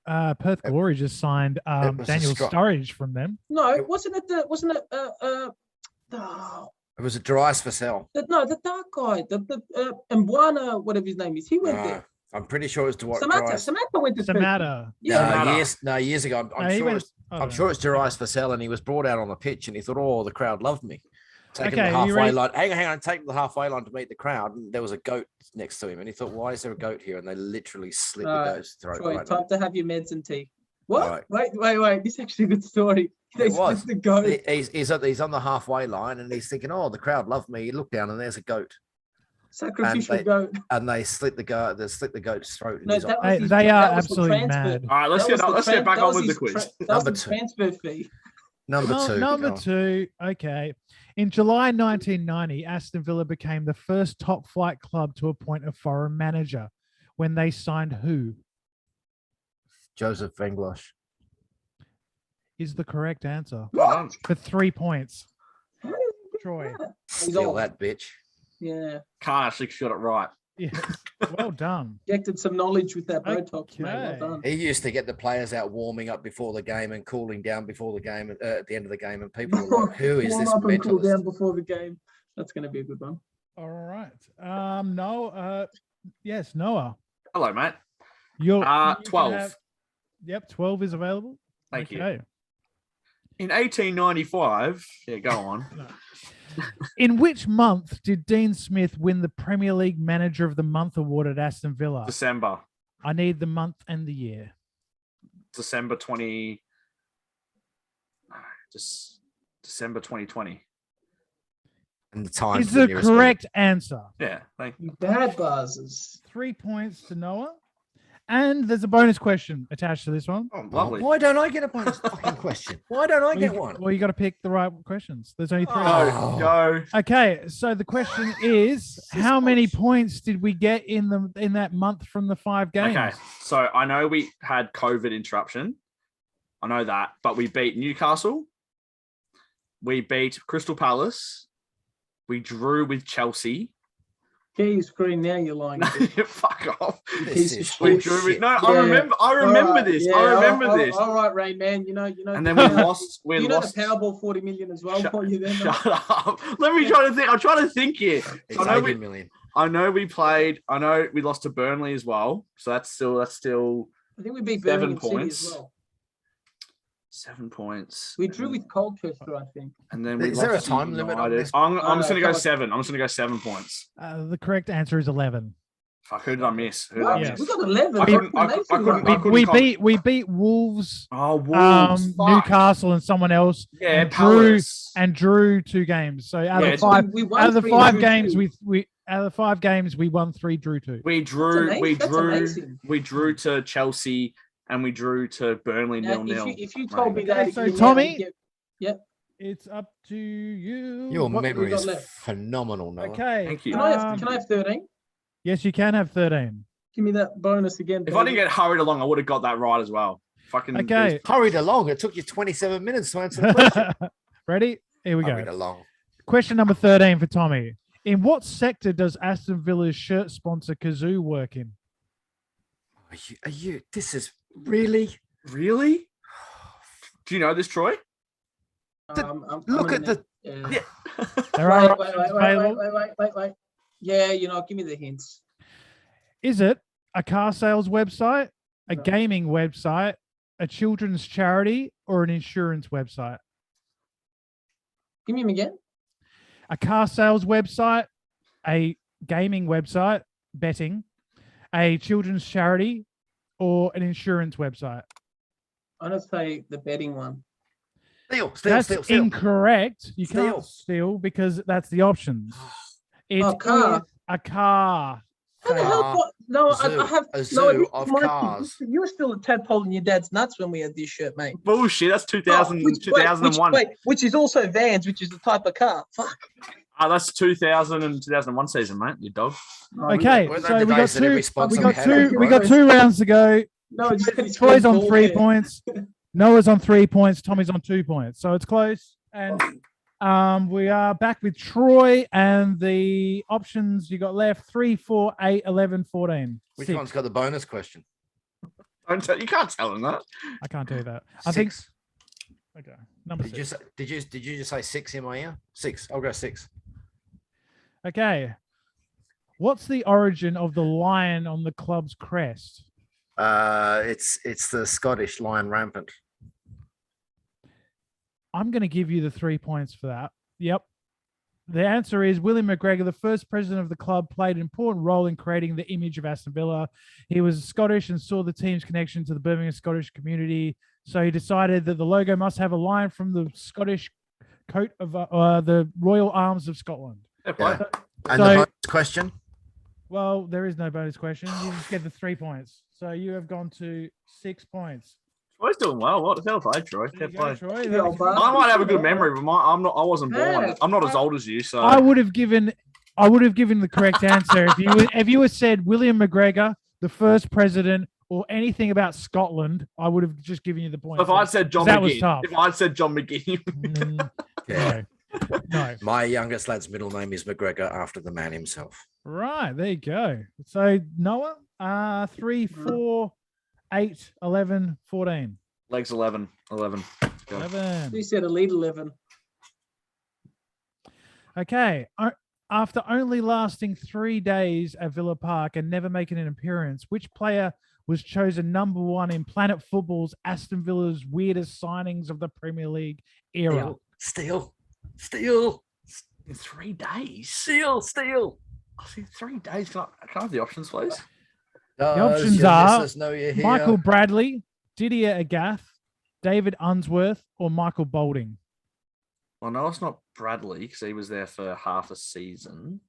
Perth Glory just signed Daniel Sturridge from them. No, wasn't it? It was a Dries Vassell. The dark guy, the Mbuana, whatever his name is. He went there. I'm pretty sure it's Dwight. Samantha went to Turkey. Samatta. Yeah. Years ago. I'm sure it's Darius Vassell, and he was brought out on the pitch, and he thought, "Oh, the crowd loved me." Taking the halfway line. Hang on, take the halfway line to meet the crowd, and there was a goat next to him, and he thought, "Why is there a goat here?" And they literally slit the goat's throat. Troy, right time to have your meds and tea. What? Right. Wait. This is actually a good story. They split the goat. He's on the halfway line, and he's thinking, "Oh, the crowd loved me." He looked down, and there's a goat. Sacrificial goat. And they slit the goat's throat. No, they are absolutely mad. All right, let's get back on with the quiz. Number two. Transfer fee. Number two. Okay. In July 1990, Aston Villa became the first top flight club to appoint a foreign manager when they signed who? Joseph Venglosh. Is the correct answer. What? For 3 points. Troy. Steal that, bitch. Yeah. Can't actually got it right. Yeah. Well done. Injected some knowledge with that Botox, mate. Well done. He used to get the players out warming up before the game and cooling down before the game at the end of the game, and people were like, "Who is this mentalist?" Cool down before the game. That's going to be a good one. All right. Noah. Yes, Noah. Hello, mate. You're 12. 12 is available. Thank you. In 1895, go on. In which month did Dean Smith win the Premier League Manager of the Month award at Aston Villa? December. I need the month and the year. December 2020. And the time is the correct answer. Yeah, thank you. Bad buzzers. 3 points to Noah. And there's a bonus question attached to this one. Oh, lovely. Why don't I get a bonus fucking question? Why don't I get one? Well, you got to pick the right questions. There's only 3. Go. Okay, so the question is, how many points did we get in that month from the 5 games? Okay, so I know we had COVID interruption. I know that, but we beat Newcastle. We beat Crystal Palace. We drew with Chelsea. Get your screen now, you're lying. Fuck off. We drew with, I remember this. Yeah, I remember this. All right, Rain Man. You know. And then we lost. You know the Powerball 40 million as well for you then. Shut up. Let me try to think. I'm trying to think here. It's 80 million. I know we lost to Burnley as well. So that's still. I think we beat Burnley 7 points. City as well. 7 points. We drew with Colchester, I think. And then we is there a time limit on this? I'm just going to go 7. I'm just going to go 7 points. The correct answer is 11. Fuck, who did I miss? We got 11. We beat Wolves. Oh, Wolves. Newcastle and someone else. Yeah, and drew 2 games. So out of the 5 games, we won 3, drew 2. We drew to Chelsea. And we drew to Burnley 0-0. If you told me that, so Tommy, yep, it's up to you. Your memory is phenomenal, Noah. Okay, thank you. Can I have 13? Yes, you can have 13. Give me that bonus again. If I didn't get hurried along, I would have got that right as well. Okay, hurried along. It took you 27 minutes to answer the question. Ready? Here we go. Hurried along. Question number 13 for Tommy. In what sector does Aston Villa's shirt sponsor Kazoo work in? Are you? This is. Really? Do you know this, Troy? Look at the. Yeah. Wait. Yeah, give me the hints. Is it a car sales website, a gaming website, a children's charity, or an insurance website? Give me them again. A car sales website, a gaming website, betting, a children's charity, or an insurance website? I'm going to say the betting one. That's incorrect. You can't steal because that's the options. It's a car. How the hell? No, I have a zoo of cars. You were still a tadpole in your dad's nuts when we had this shirt, mate. Bullshit. That's 2001. Which is also Vans, which is the type of car. Fuck. That's 2000 and 2001 season, mate. You dog. Okay, so we got 2 rounds to go. No, Troy's on 3 points. Noah's on 3 points. Tommy's on 2 points. So it's close. And we are back with Troy and the options you got left: 3, 4, 8, 11, 14. Which one's got the bonus question? You can't tell them that. I can't do that. 6. I think. Okay, number 6. Did you just say 6 in my ear? 6. I'll go 6. Okay. What's the origin of the lion on the club's crest? It's the Scottish lion rampant. I'm going to give you the 3 points for that. Yep. The answer is William McGregor, the first president of the club, played an important role in creating the image of Aston Villa. He was Scottish and saw the team's connection to the Birmingham Scottish community. So he decided that the logo must have a lion from the Scottish coat of the Royal Arms of Scotland. Yeah. And the bonus question? Well, there is no bonus question. You just get the 3 points. So you have gone to 6 points. Troy's doing well. What fair play, Troy? Fair play. Troy. I might have a good memory, but I wasn't born. I'm not as old as you, so I would have given the correct answer if you had said William McGregor, the first president, or anything about Scotland. I would have just given you the point. If I'd said John McGinn, Yeah. no. My youngest lad's middle name is McGregor after the man himself. Right, there you go. So Noah, 3, 4, 8, 11, 14. legs 11. 11. Go. 11. You said Elite 11. Okay. After only lasting 3 days at Villa Park and never making an appearance, which player was chosen number 1 in Planet Football's Aston Villa's weirdest signings of the Premier League era? Steal. In 3 days. Steal. I see 3 days. Can I have the options, please? The options are Michael Bradley, Didier Agath, David Unsworth, or Michael Boulding. Well, no, it's not Bradley because he was there for half a season.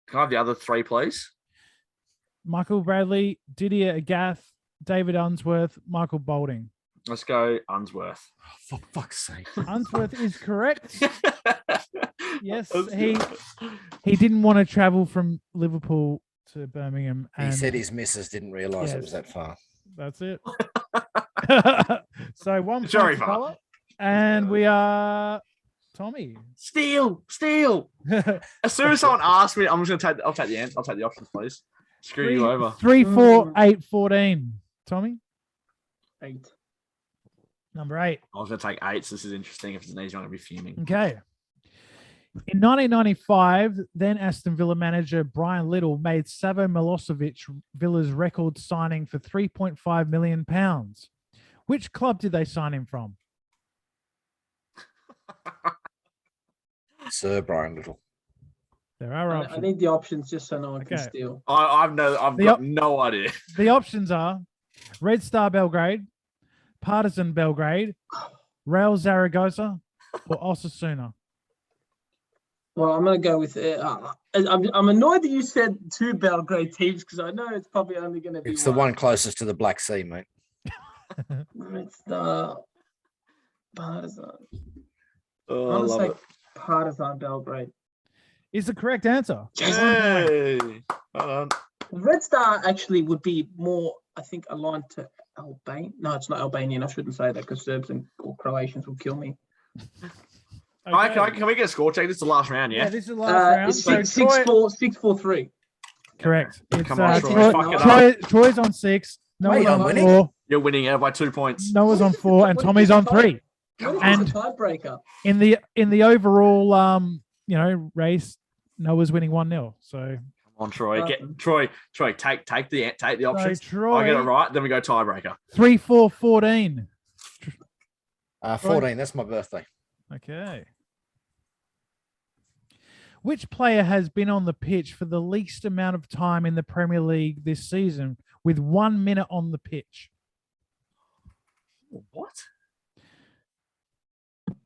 Can I have the other 3, please? Michael Bradley, Didier Agath, David Unsworth, Michael Boulding. Let's go Unsworth. Oh, for fuck's sake. Unsworth is correct. Yes, he didn't want to travel from Liverpool to Birmingham. He said his missus didn't realise it was that far. That's it. So 1 Sorry, point color, and we are Tommy. Steal. As soon as someone asks me, I'm just gonna I'll take the answer. I'll take the options, please. Screw you over. 3, 4, 8, 14. Tommy. 8. Number 8. I was gonna take 8. So this is interesting. If it's an easy one, I'm gonna be fuming. Okay. In 1995, then Aston Villa manager Brian Little made Savo Milosevic Villa's record signing for £3.5 million. Which club did they sign him from? Sir Brian Little. There are options. I need the options just so no one can steal. I've got no idea. The options are Red Star Belgrade, Partizan Belgrade, Real Zaragoza, or Osasuna. Well, I'm going to go with it. I'm annoyed that you said 2 Belgrade teams because I know it's probably only going to be It's the one closest to the Black Sea, mate. Red Star, Partizan. Oh, I'm I love going to it. say Partizan Belgrade. Is the correct answer. Hey. Hold on. Red Star actually would be more, I think, aligned to Albania. No, it's not Albanian. I shouldn't say that because Serbs or Croatians will kill me. Okay. Can we get a score check? This is the last round, yeah? This is the last round. It's So 6-4-3. Correct. It's, Come on, Troy, fuck it up. Troy's on 6. Noah's I'm on winning. 4. You're winning out by 2 points. Noah's on 4, and Tommy's on 3. And a tiebreaker. In the overall race, Noah's winning 1-0. So Come on, Troy. Troy, take the options. Troy, I get it right, then we go tiebreaker. 3, 4, 14. 14, that's my birthday. Okay. Which player has been on the pitch for the least amount of time in the Premier League this season with 1 minute on the pitch? What?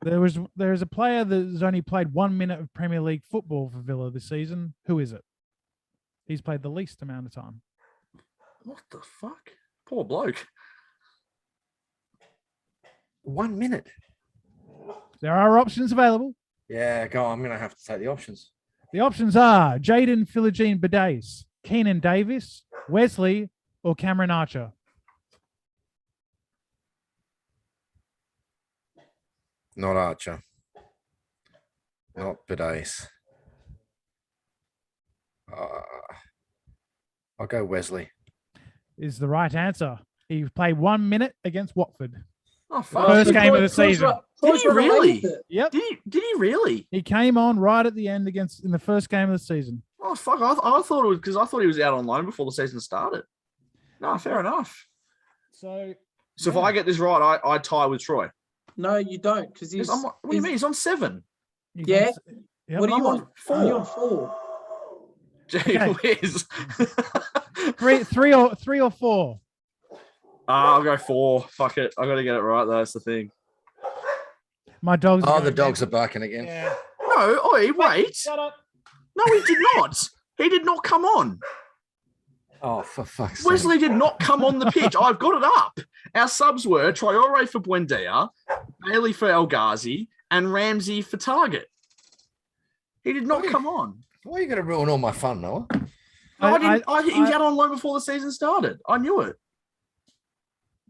There is a player that has only played 1 minute of Premier League football for Villa this season. Who is it? He's played the least amount of time. What the fuck? Poor bloke. 1 minute. There are options available. Yeah, go on. I'm going to have to take the options. The options are Jaden Philogene Bidace, Keenan Davis, Wesley, or Cameron Archer. Not Archer. Not Bidace. I'll go Wesley. Is the right answer. He played 1 minute against Watford. Oh, fuck. First game of the season. Did he really? Yep. Did he really? He came on right at the end in the first game of the season. Oh fuck! I thought it was because I thought he was out on loan before the season started. No, fair enough. So if I get this right, I tie with Troy. No, you don't, because he's. What do you mean? He's on 7. Yeah. Yep. What are you on? 4. You're on 4. Gee whiz. three or 4. I'll go 4. Fuck it. I got to get it right. Though. That's the thing. My dogs. Oh, the dogs are barking again. Yeah. No, wait. Shut up. No, he did not. He did not come on. Oh, for fuck's sake. Wesley did not come on the pitch. I've got it up. Our subs were Traore for Buendia, Bailey for El Ghazi, and Ramsey for Target. He did not come on. Why are you going to ruin all my fun, Noah? No, he was out on loan before the season started. I knew it.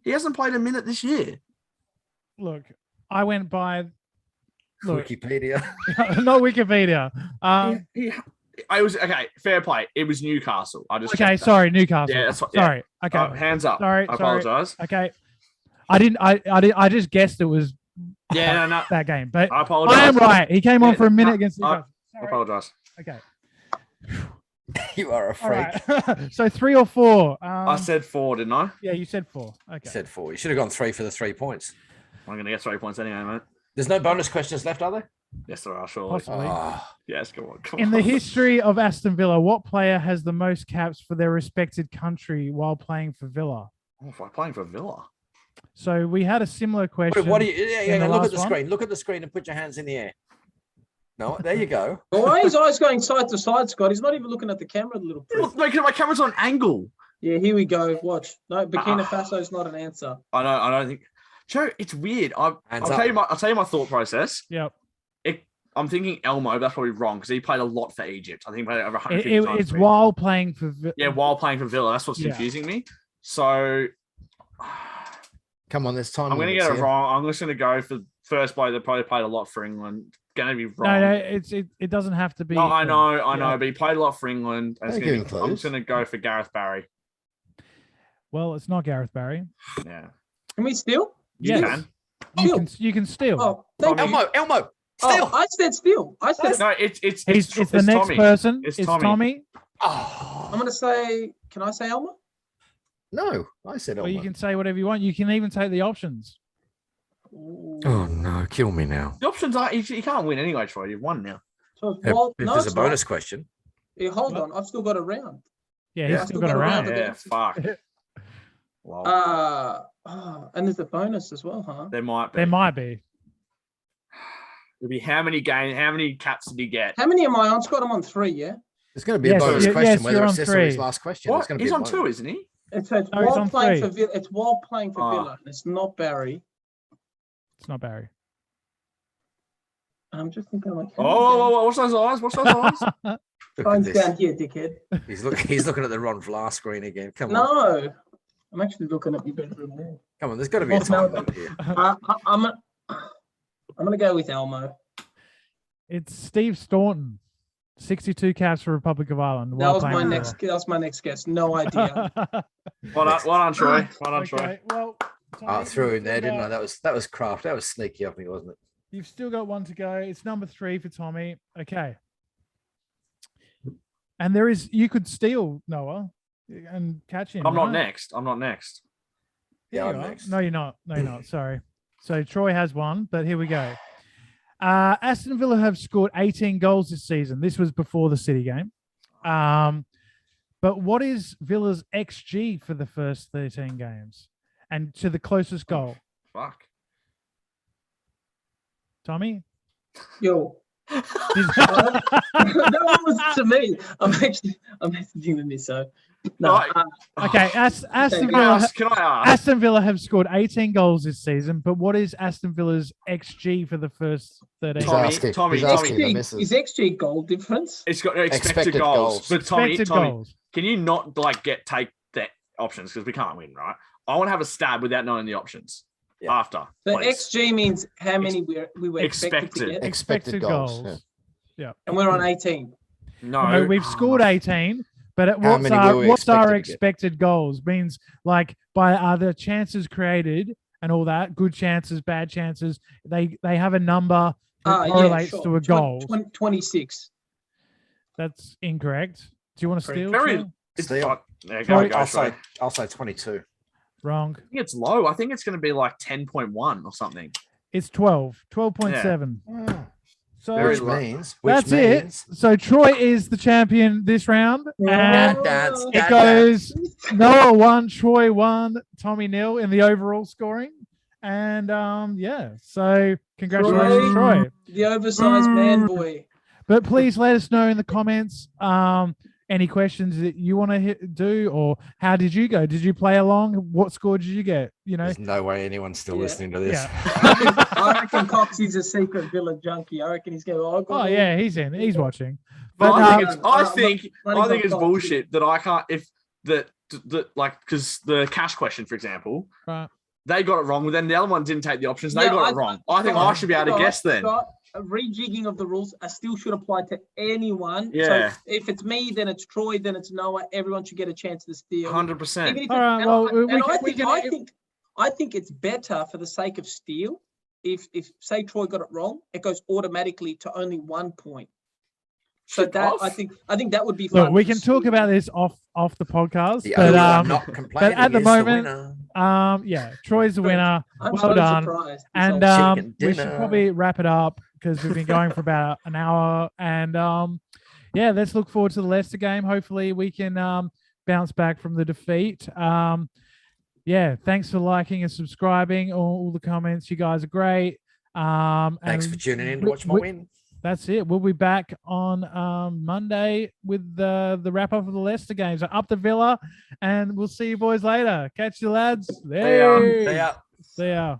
He hasn't played a minute this year. Look, I went by Wikipedia. not Wikipedia. I was okay. Fair play. It was Newcastle. I just sorry, Newcastle. Yeah, that's what, sorry. Okay, hands up. Sorry, I apologize. Okay, I didn't. I just guessed it was. Yeah, no. That game, but I apologize. I am right. He came on for a minute against Newcastle. I apologize. Okay. You are a freak. Right. So 3 or 4. I said 4, didn't I? Yeah, you said 4. Okay. You said 4. You should have gone 3 for the 3 points. I'm going to get 3 points anyway, mate. There's no bonus questions left, are there? Yes, there are, surely. Possibly. Yes, come on. In the history of Aston Villa, what player has the most caps for their respected country while playing for Villa? Oh, playing for Villa. So we had a similar question. What do you? Yeah, look at the one. screen. Look at the screen and put your hands in the air. No, there you go. Why is his eyes going side to side, Scott? He's not even looking at the camera, the little prick. Look, my camera's on angle. Yeah, here we go. Watch. No, Burkina Faso is not an answer. I don't think. Joe, it's weird. I'll tell you my thought process. Yep. I'm thinking Elmo. That's probably wrong because he played a lot for Egypt. I think he played over 150 times. It's while playing for while playing for Villa. That's what's confusing me. So, come on, this time I'm going to get it wrong. I'm just going to go for first player that probably played a lot for England. Going to be wrong. No, it doesn't have to be. No, I know, but he played a lot for England. I'm just going to go for Gareth Barry. Well, it's not Gareth Barry. Yeah. Can we steal? You can. You can steal. Oh, Elmo. Steal. I said steal. I said no. It's the next Tommy. person. It's Tommy. Oh. I'm going to say. Can I say Elmo? No, I said Elmo. Well, you can say whatever you want. You can even take the options. Oh no, kill me now. The options are you can't win anyway, Troy. You've won now. So if there's a bonus question. Yeah, hold on. I've still got a round. Yeah, he's still got a round. Yeah, fuck. And there's a bonus as well, huh? There might be. It'll be how many caps did he get? How many am I on? Scott, I'm on 3, yeah? There's going to be a bonus question whether it's this or his 3. last question. What? He's on 2, isn't he? It's while playing for Villa. It's while playing for Villa. It's not Barry. It's not Barry. I'm just thinking like. Oh, what's those eyes? Phone's down here, dickhead. He's looking at the Ron Vla screen again. Come on. No, I'm actually looking at your bedroom there. Come on, there's got to be a time limit here. I'm gonna go with Elmo. It's Steve Staunton, 62 caps for Republic of Ireland. That was my next guess. No idea. Well done, Troy. Well done, Troy. Well, I threw in there, didn't I? That was craft. That was sneaky of me, wasn't it? You've still got one to go. It's number 3 for Tommy. Okay. And you could steal, Noah, and catch him. I'm not next. Yeah, I'm next. No, you're not. Sorry. So Troy has one, but here we go. Aston Villa have scored 18 goals this season. This was before the City game. But what is Villa's XG for the first 13 games? And to the closest goal? Fuck. Tommy? Yo. That was to me. I'm messaging the misso. No. Okay. Aston Villa have scored 18 goals this season, but what is Aston Villa's XG for the first 13? Tommy. Is XG goal difference? It's got expected goals. But Tommy, can you not take the options because we can't win, right? I want to have a stab without knowing the options. Yeah. After. So XG means how many we were expected to get. Expected goals. Yeah. And we're on 18. No, we've scored 18. But what's our expected goals? Means like by the chances created and all that, good chances, bad chances. They have a number that correlates to a goal. 26. That's incorrect. Do you want to Pretty steal? very- Troy? It's Steal. fine. Yeah, Troy, go, I'll Troy. say I'll say 22. Wrong. I think it's low. I think it's going to be like 10.1 or something. It's 12. 12.7. So Very Which low. means that's means it. So Troy is the champion this round. And That's it goes Noah 1, Troy 1, Tommy 0 in the overall scoring. And so congratulations, Troy. The oversized man boy. But please let us know in the comments any questions that you want to do, or how did you go? Did you play along? What score did you get? There's no way anyone's still listening to this. Yeah. I reckon Coxie's a secret Villa junkie. I reckon he's going. Oh yeah, he's in. He's watching. But But I think it's Cox. bullshit that I can't because the cash question, for example, Right. they got it wrong. But then the other one didn't take the options. They Yeah, got it wrong. I think I should be able to guess then. A rejigging of the rules still should apply to anyone. Yeah. So if it's me, then it's Troy, then it's Noah. Everyone should get a chance to steal. 100%. Even if All right, well, I think it's better for the sake of steal. If say Troy got it wrong, it goes automatically to only 1 point. So Shit that off. I think that would be fun. Look, we can talk about this off the podcast, The but only one not complaining at the is moment, winner. Troy's the winner. I'm well so done. surprised. And Chicken we should dinner. probably wrap it up because we've been going for about an hour. And let's look forward to the Leicester game. Hopefully we can bounce back from the defeat. Thanks for liking and subscribing. All the comments, you guys are great. Thanks for tuning in to watch my win. That's it. We'll be back on Monday with the wrap up of the Leicester game. So up to Villa, and we'll see you boys later. Catch you lads. See ya. See ya.